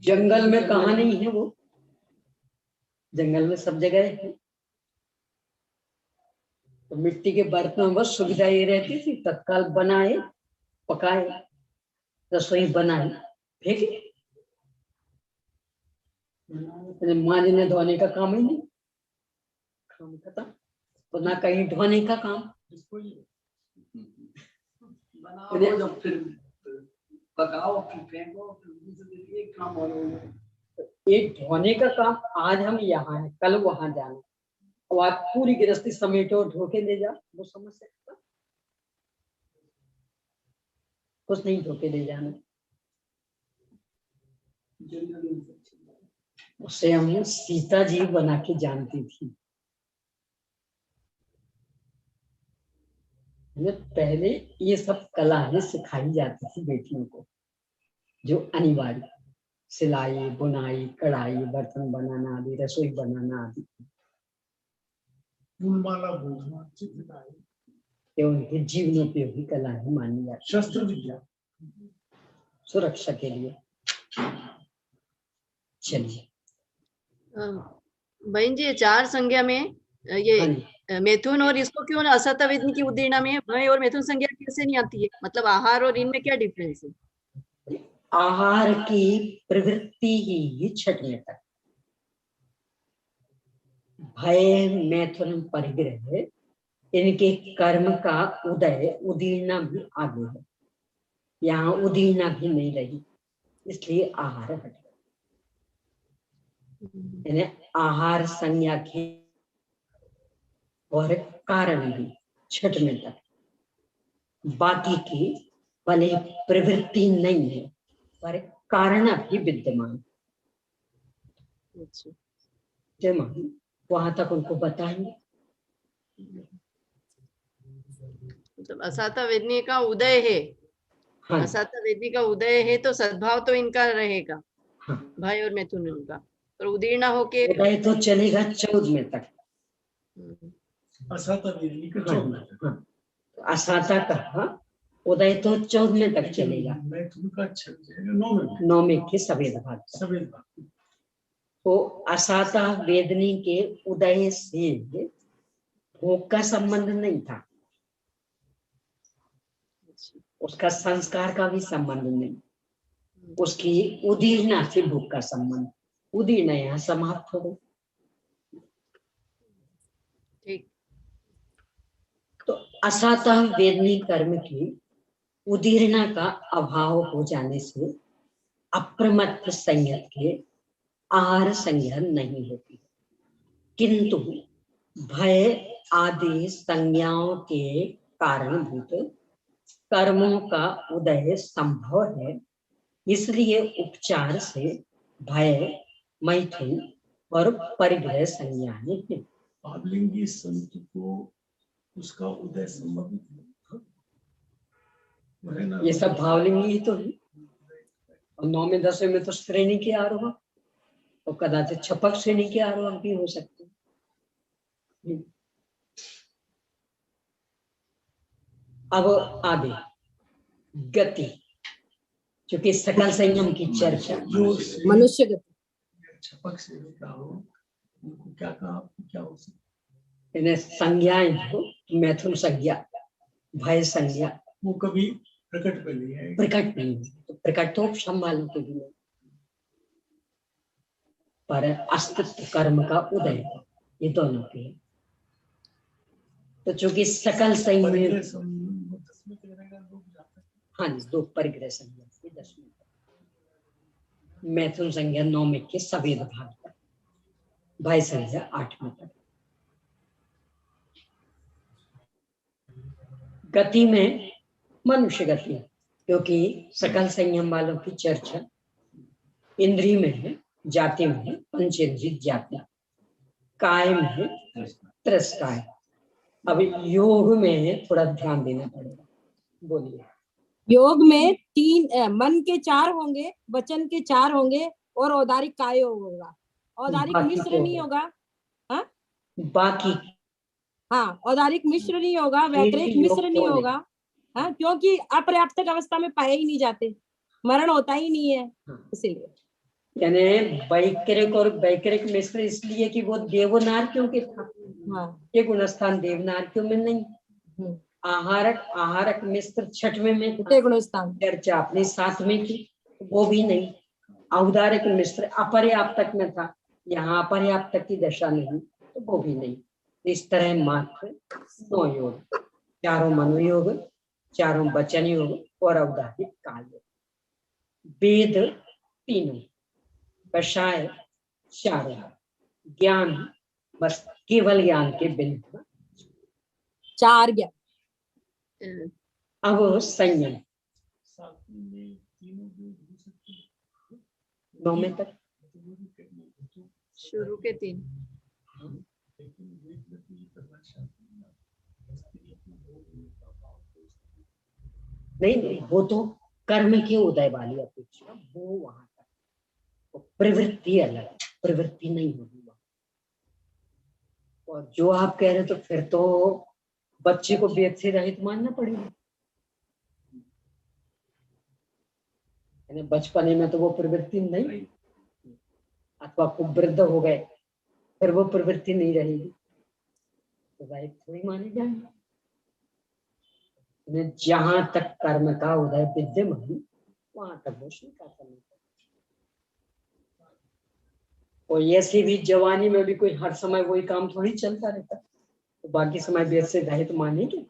जंगल में कहाँ नहीं है वो, जंगल में सब जगह है। तो मिट्टी के बर्तन में बस सुविधा ये रहती थी, तत्काल बनाए, पकाए, रसोई बनाई, फेंके। मांजने धोने का काम ही नहीं, काम खत्म। तो ना कहीं धोने का काम, बनाओ जब फिर पकाओ फिर फेंको, फिर एक काम और एक धोने का काम। आज हम यहाँ हैं, कल वहां जाना, और आज पूरी गृहस्थी समेटो धो के ले जाओ, वो समझ सकता कुछ नहीं, धो के ले जाना। उससे हम सीता जी बना के जानती थी। पहले ये सब कलाएं सिखाई जाती थी बेटियों को, जो अनिवार्य, सिलाई, बुनाई, कढ़ाई, बर्तन बनाना आदि, रसोई बनाना आदि, फूलमाला बुनना, चित्रकारी, ये उनके जीवनोपयोगी कलाएं मानी जाती। शस्त्र विद्या, सुरक्षा के लिए। चलिए बहन जी, 4 संज्ञा में ये मैथुन और इसको क्यों असतविधि की उद्दीर्णा में भय और मैथुन संज्ञा कैसे नहीं आती है? मतलब आहार और इनमें क्या डिफरेंस है? आहार की प्रवृत्ति ही छठवें तक, भय, मैथुन, परिग्रह, इनके कर्म का उदय उदीर्णा भी आगे है, यहाँ उदीर्णा भी नहीं रही, इसलिए आहार हट गया। आहार संज्ञा के और कारण भी छठवें तक, बाकी की भले प्रवृत्ति नहीं है पर कारण भी विद्यमान, वहां तक उनको बताएंगे। मतलब असाता वेदनी का उदय है, हाँ, असाता वेदनी का उदय है तो सद्भाव तो इनका रहेगा, हाँ, भाई और मैथुन इनका, और उदीर्ण होके उदय तो चलेगा 14वें तक। असाता वेदनी का 14वें तक, हाँ, असाता का उदय तो 14वें तक चलेगा, मैथुन का 9वें के सफेद भाग, तो असाता वेदनी के उदय से भोग का संबंध नहीं था, उसका संस्कार का भी संबंध नहीं, उसकी उदीर्णा से भोग का संबंध, उदीर्णा यहाँ समाप्त हो गई। ठीक। तो असातः वेदनी कर्म की उदीर्णा का अभाव हो जाने से अप्रमत्त संयत के आहार संज्ञा नहीं होती, किंतु भय आदि संज्ञाओं के कारणभूत कर्मों का उदय संभव है, इसलिए उपचार से भय, मैथुन और परिग्रह संज्ञाएं हैं। पावलिंगी संत को उसका उदय संभव है ना, ये सब भावलिंगी ही तो है। और 9 में 10 में तो श्रेणी के आरोह और कदाचित छपक श्रेणी के आरोह भी हो सकते हैं। अब आगे गति, क्योंकि सकल संयम की चर्चा जो मनुष्य गति छपक से होता हो उनको क्या कहा, क्या हो सकता इन्हें संज्ञाएं जो मैथुन संज्ञा, भय संज्ञा, वो कभी प्रकट पे नहीं है, प्रकट नहीं, तो प्रकट तो संभालों के लिए, पर अस्तित्व कर्म का उदय ये दोनों के। तो चूंकि सकल संयम, हाँ जी, 2 परिग्रह संज्ञा 10 में, मैथुन संज्ञा 9 में के सवेद भाग तक, भय संज्ञा 8 में तक। गति में मनुष्य गति, क्योंकि सकल संयम वालों की चर्चा इंद्रिय में है, जाति में है पंचेंद्रिय जाति, काय में है त्रस्काय। अब योग में थोड़ा ध्यान देना पड़ेगा। बोलिए। योग में 3 मन के 4 होंगे, वचन के 4 होंगे और औदारिक काय होगा। औदारिक मिश्र नहीं होगा। हाँ बाकी, हाँ औदारिक मिश्र नहीं होगा, वैतरिक मिश्र नहीं होगा। हाँ, क्योंकि अपर्याप्तक अवस्था में पाए ही नहीं जाते, मरण होता ही नहीं है, इसीलिए। यानी वैकरिक और वैकरिक मिश्र इसलिए कि वो देवनार्कियों के था। हाँ, ये गुणस्थान देवनार्कियों में नहीं। आहारक मिश्र 6वें में गुणस्थान चर्चा अपने 7 में की, वो भी नहीं। औदारिक मिश्र अपर्याप्तक में था, यहाँ अपर्याप्तक की दशा नहीं, तो वो भी नहीं। इस तरह मात्र 9 योग, 4 मनोयोग, 4 वचन योग और औदारिक काल योग। वेद 3, कषाय 4, ज्ञान बस केवल ज्ञान के बिना 4 ज्ञान। अब संयम 9 में तक, शुरू के 3। नहीं, वो तो कर्म के उदय वाली अपेक्षा, वो वहां तक प्रवृत्ति अलग, प्रवृत्ति नहीं होगी वहां। और जो आप कह रहे तो फिर तो बच्चे को वेद से रहित मानना पड़ेगा। बचपने में तो वो प्रवृत्ति नहीं, अथवा खूब वृद्ध हो गए फिर वो प्रवृत्ति नहीं रहेगी, तो रहित थोड़ी माने जाएंगे। जहां तक कर्म का उदय विद्यमान वहां तक वो स्वीकार करना चाहिए। और ऐसी भी जवानी में भी कोई हर समय वही काम थोड़ी चलता रहता, तो बाकी समय वेद से रहित मानेंगे।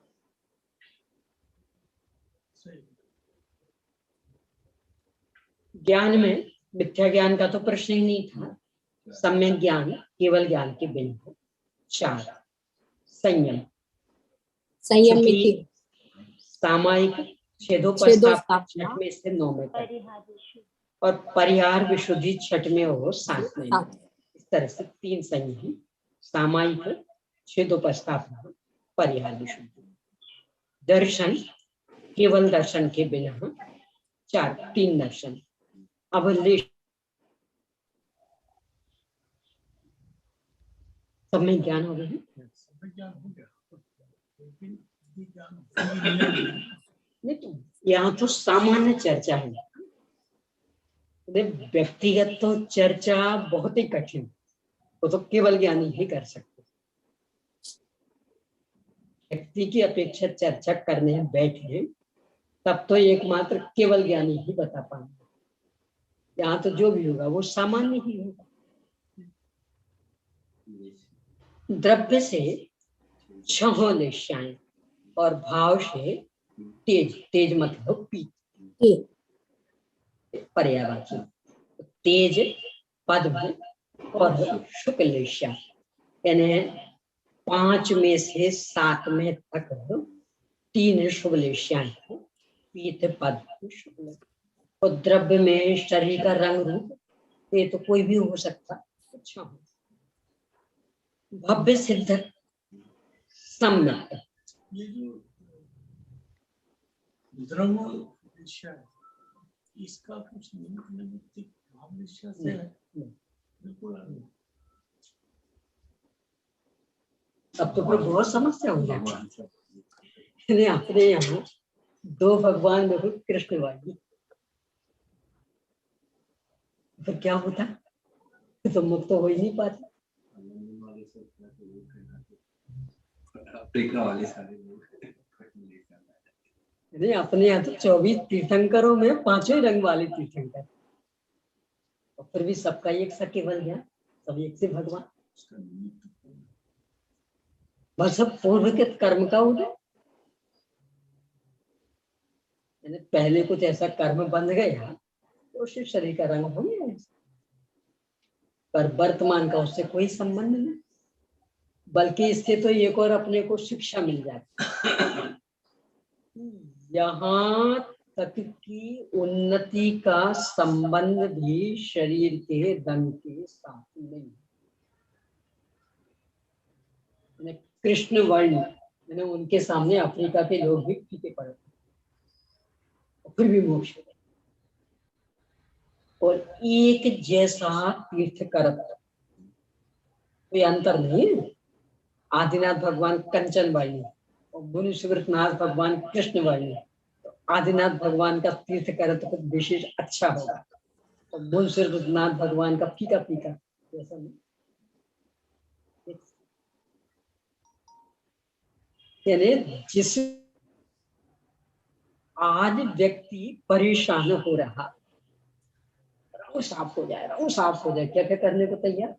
ज्ञान में मिथ्या ज्ञान का तो प्रश्न ही नहीं था। सम्यक ज्ञान केवल ज्ञान के बिना 4, संयम में सामायिक छेदोपस्थाप 6 में से 9 में तक, और परिहार विशुद्धि 6 में और 7 में। इस तरह से 3 संयम, सामायिक, छेदोपस्थाप, परिहार विशुद्धि। दर्शन केवल दर्शन के बिना 3 दर्शन। अब सब में ज्ञान हो गया, नहीं तो यहाँ तो सामान्य चर्चा है। व्यक्तिगत तो चर्चा बहुत ही कठिन, वो तो केवल ज्ञानी ही कर सकते। व्यक्ति की अपेक्षा चर्चा करने बैठे तब तो एकमात्र केवल ज्ञानी ही बता पाएंगे। यहाँ तो जो भी होगा वो सामान्य ही होगा। द्रव्य से छहों लेशाएं और भाव से तेज, तेज मतलब पी, पर्यावाची तेज पद्म और शुक्ल लेशा, यानी 5 में से 7 में तक 3 शुभ लेशाएं, पीत पद्म शुक्ल। और द्रव्य में शरीर का रंग रूप ये तो कोई भी हो सकता। अच्छा, भव्य सिद्ध सम्यक, ये जो द्रव्य इसका कुछ निमित्त भाव निश्चय से है, बिल्कुल। अब तो फिर बहुत समस्या हो जाती है। अपने यहाँ 2 भगवान में कृष्ण वाली, फिर क्या होता, तो मुक्त हो ही नहीं पाते। अफ्रीका वाले सारे लोग नहीं, अपने यहाँ तो 24 तीर्थंकरों में 5 ही रंग वाले तीर्थंकर, और फिर भी सबका एक सा केवल ज्ञान, सब एक से भगवान। बस अब पूर्व के कर्म का उदय, पहले कुछ ऐसा कर्म बंध गया तो उससे शरीर का रंग हो गया, पर वर्तमान का उससे कोई संबंध नहीं, बल्कि इससे तो एक और अपने को शिक्षा मिल जाती। यहाँ तक की उन्नति का संबंध भी शरीर के रंग के साथ नहीं। कृष्ण वर्ण मैंने उनके सामने अफ्रीका के लोग भी फीके पड़े, फिर भी मोक्ष, और एक जैसा तीर्थ करत, कोई अंतर नहीं। आदिनाथ भगवान कंचन वाली और मुनि सुव्रतनाथ भगवान कृष्ण वाली, तो आदिनाथ भगवान का तीर्थ करत कुछ विशेष अच्छा होगा, और मुनि सुव्रतनाथ भगवान का फीका फीका ऐसा नहीं। यानी जिस आज व्यक्ति परेशान हो रहा, रंग साफ हो जाए, रंग साफ हो जाए, क्या क्या करने को तैयार।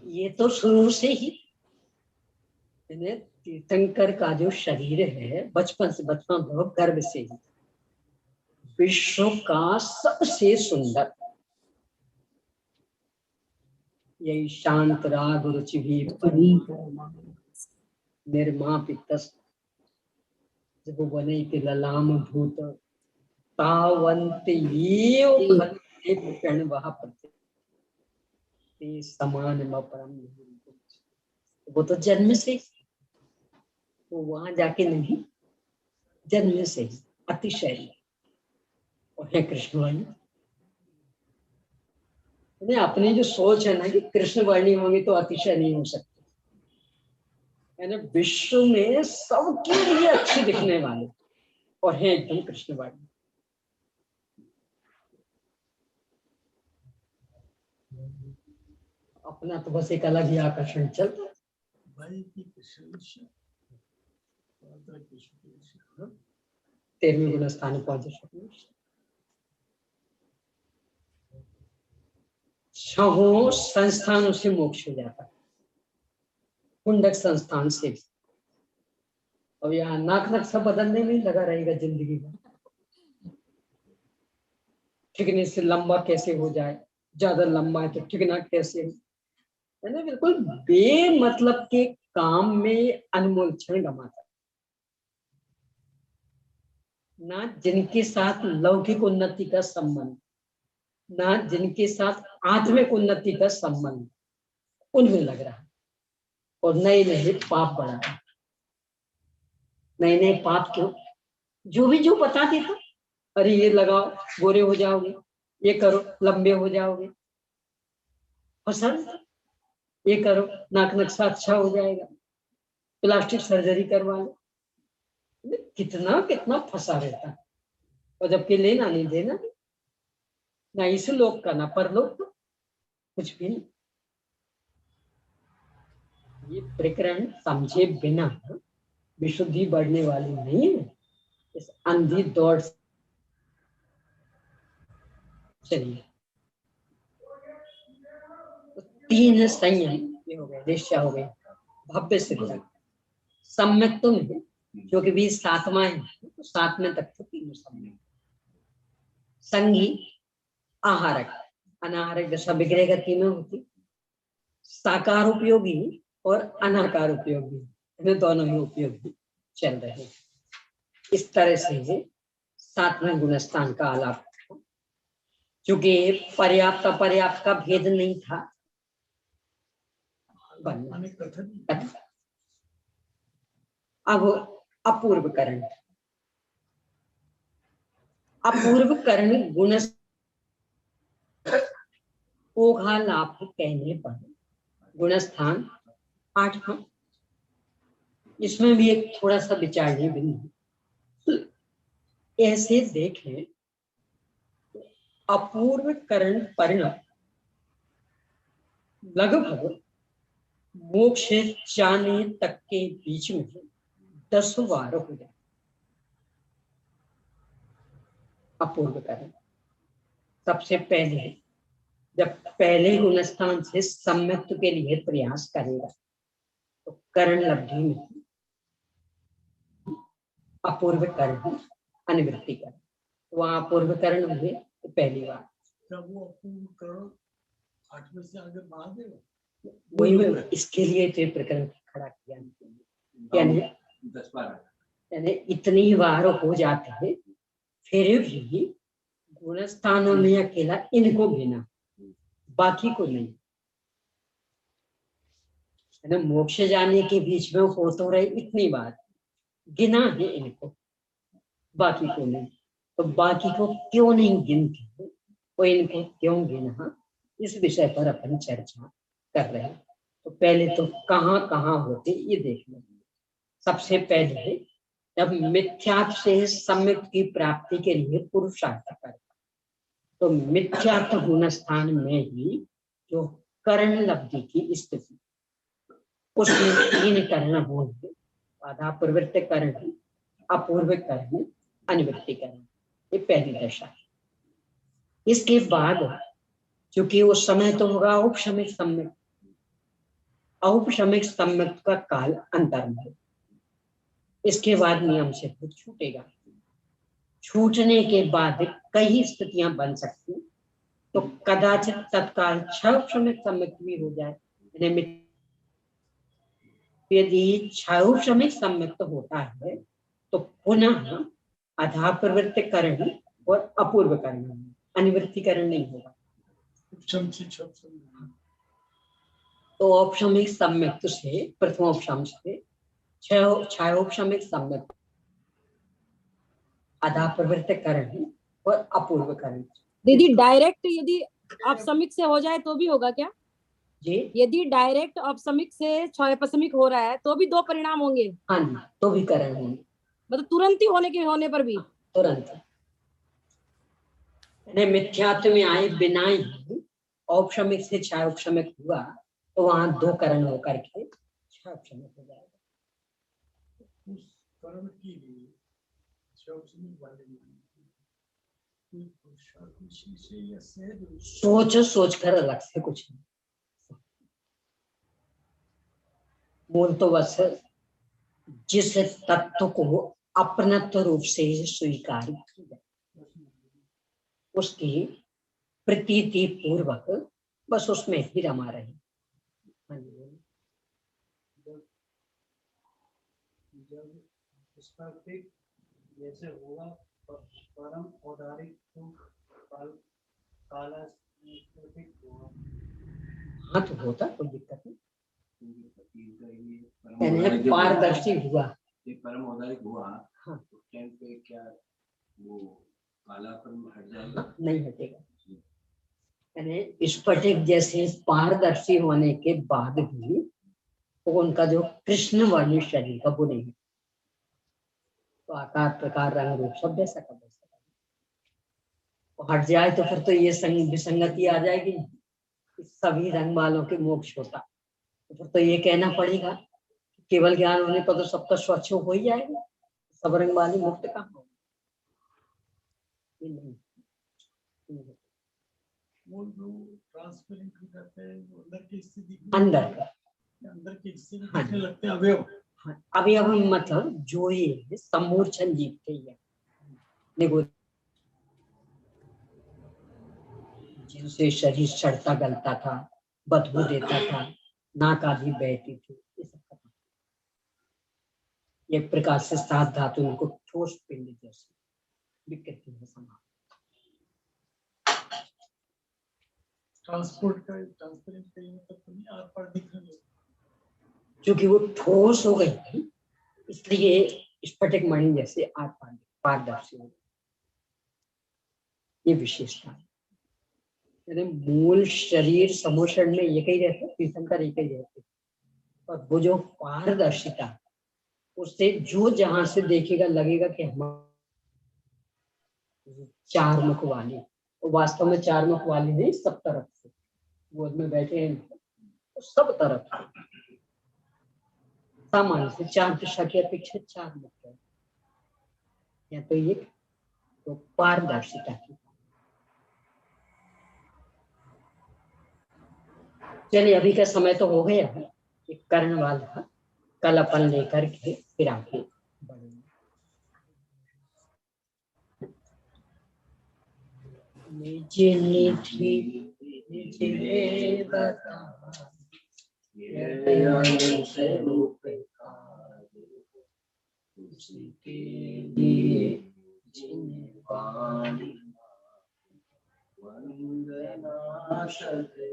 ये तो शुरू से ही तीर्थंकर का जो शरीर है बचपन से, बचपन बहुत गर्भ से ही विश्व का सबसे सुंदर, यही शांत राग रुचि भी निर्मापित जब बने के ललाम भूत तावंत समान परम, वो तो जन्म से, वो वहां जाके नहीं, जन्म से अतिशय, और है कृष्णवाणी। अपनी जो सोच है ना कि कृष्णवाणी होगी तो अतिशय नहीं हो सकती, यानी विश्व में सबके लिए अच्छी दिखने वाले और है एकदम कृष्णवाणी। अपना तो बस एक अलग ही आकर्षण चलता है। 13वें गुण स्थान पहुंचे, 6 संस्थानों से मोक्ष हो जाता है, कुंडक संस्थान से। अब यहाँ नाक नक्शा बदलने में लगा रहेगा जिंदगी में, ठिकने से लंबा कैसे हो जाए, ज्यादा लंबा है तो ठिकना कैसे, है ना, बिल्कुल बेमतलब के काम में अनमोल क्षण गमाता, ना जिनके साथ लौकिक उन्नति का संबंध, ना जिनके साथ आत्मिक उन्नति का संबंध, उनमें लग रहा है और नए नए पाप बढ़ा रहा है। नए नए पाप क्यों? जो बता देता, अरे ये लगाओ गोरे हो जाओगे, ये करो लंबे हो जाओगे, पसंद, ये करो नाक नक्शा अच्छा हो जाएगा, प्लास्टिक सर्जरी करवा लो, कितना कितना फंसा रहता है। और जबकि लेना नहीं देना नहीं, ना इस लोक का ना परलोक का, कुछ भी नहीं। ये प्रकरण समझे बिना विशुद्धि बढ़ने वाली नहीं है। इस अंधी दौड़ से चलिए। तो 3 संयम ये हो गए, निश्चय हो गए, भव्य सिद्ध सम्यक तो नहीं, क्योंकि भी 7वां है तो 7वें तक तो 3 सम्यक। संगी, आहारक, अनाहारक दशा विग्रह गति में होती, साकार उपयोगी और अनाकार उपयोगी, इन्हें दोनों में उपयोगी चल रहे। इस तरह से 7वें गुणस्थान का आलाप, चूंकि पर्याप्त अपर्याप्त का भेद नहीं था, अब अपूर्वकरण। अपूर्वकरण गुण ओघालाप कहने पर गुणस्थान 8वां। इसमें भी एक थोड़ा सा विचारणीय बिंदु, ऐसे देखें अपूर्वकरण परिणाम लगभग मोक्ष जाने तक के बीच में 10 बार हो जाए। अपूर्वकरण सबसे पहले जब पहले गुणस्थान से सम्यक्त्व के लिए प्रयास करेगा तो करण लब्धि में अपूर्वकरण अनिवृत्तिकरण, वहां अपूर्वकरण हुए तो पहली बार वो अपूर्वकरण 8वें से आगे बढ़ा देगा। वही में इसके लिए तो प्रकरण खड़ा किया, यानी 10 बार, यानी इतनी बार हो जाते हैं, फिर भी गुणस्थानों में अकेला इनको गिना, बाकी को नहीं। है ना, मोक्ष जाने के बीच में हो तो रहे इतनी बार, गिना है इनको, बाकी को नहीं। तो बाकी को क्यों नहीं गिनते, वो इनको क्यों गिना, इस विषय पर अपन चर्चा कर रहे हैं। तो पहले तो कहाँ कहाँ होते ये देख लो। सबसे पहले जब मिथ्यात्व से सम्यक की प्राप्ति के लिए पुरुषार्थ करता, तो मिथ्यात्व गुणस्थान में ही जो करण लब्धि की स्थिति, उसमें 3 करण होंगे, बाधा प्रवृत्त करण, अपूर्व करण, अनिवृत्ति करण। ये पहली दशा है। इसके बाद चूंकि उस समय तो होगा औपशमिक सम्यक, औपशमिक सम्यक का काल अंतर में, इसके बाद नियम से खुद छूटेगा। छूटने के बाद कई स्थितियां बन सकती, तो कदाचित तत्काल 6 औपशमिक सम्यक भी हो जाए। यदि 6 औपशमिक सम्यक होता है तो पुनः अधाप्रवृत्तिकरण और अपूर्वकरण, अनिवृत्तिकरण नहीं होगा। तो औपशमिक सम्यक से प्रथम औपशम से 6 औपशमिक सम्यक, अधाप्रवृत्तिकरण और अपूर्वकरण। दीदी डायरेक्ट यदि औपशमिक से हो जाए तो भी होगा क्या जी? यदि डायरेक्ट औपशमिक से 6 औपशमिक हो रहा है तो भी 2 परिणाम होंगे? हाँ जी, तो भी करण होंगे, मतलब तुरंत ही होने पर भी तुरंत। मिथ्यात्व में आए बिना ही औपशमिक से 6 औपशमिक हुआ तो वहां 2 करण होकर के 6 औपशमिक हो जाएगा। उस करण के लिए सोच कर अलग से कुछ नहीं, मूल तो बस जिस तत्व को अपनत्व रूप से स्वीकार किया उसकी प्रतीति पूर्वक बस उसमें ही रमा रहे। जैसे होगा परम औदारिक काला होगा। हाँ तो होता, कोई दिक्कत नहीं। क्योंकि पति का ये यानी पारदर्शी हुआ। ये परम औदारिक हुआ। हाँ। उस टाइम पे क्या वो कालापन हट जाएगा? नहीं हटेगा। यानी स्फटिक जैसे पारदर्शी होने के बाद भी तो उनका जो कृष्ण वर्णी शरीर का वो नहीं है, तो आकार प्रकार रंग रूप सब वैसा का वैसा हट जाए तो फिर तो ये विसंगति आ जाएगी। सभी रंग वालों के मोक्ष होता, तो फिर तो ये कहना पड़ेगा केवल ज्ञान होने पर तो सबका स्वच्छ हो ही जाएगा, सब रंग वाले मुक्त कहाँ होगा? वो जो ट्रांसपेरेंट हो जाते हैं, वो अंदर की स्थिति अंदर की स्थिति दिखने लगते हैं अवयव। हाँ, अवयव मतलब जो ये समूर्छन जीतते ही है, जिनसे शरीर सड़ता गलता था, बदबू देता था, नाक आदि बहती थी, ये सब खत्म। एक प्रकार से सात धातु उनको ठोस पिंड जैसे विकृति है समान। ट्रांसपेरेंट का मतलब तो नहीं आर पार दिखने लगे, क्योंकि वो ठोस हो गई थी इसलिए स्फटिक मणि जैसे आर पार पारदर्शी हो गई, ये विशेषता है। मूल शरीर समोषण में एक ही रहते, तीर्थंकर एक ही रहते, और वो जो पारदर्शिता उससे जो जहां से देखेगा लगेगा कि हम चार मुख वाली, तो वास्तव में चार मुख वाली नहीं, सब तरफ से गोद में बैठे हैं तो सब तरफ सामान्य से चार दिशा की अपेक्षा चार मुख है, या तो ये तो पारदर्शिता की। चलिए अभी का समय तो हो गया है, कर्ण वाला कल अपन लेकर के फिर आगे बढ़ेंगे। निज निधि निज बता उसके लिए जिन वाणी वंदना सके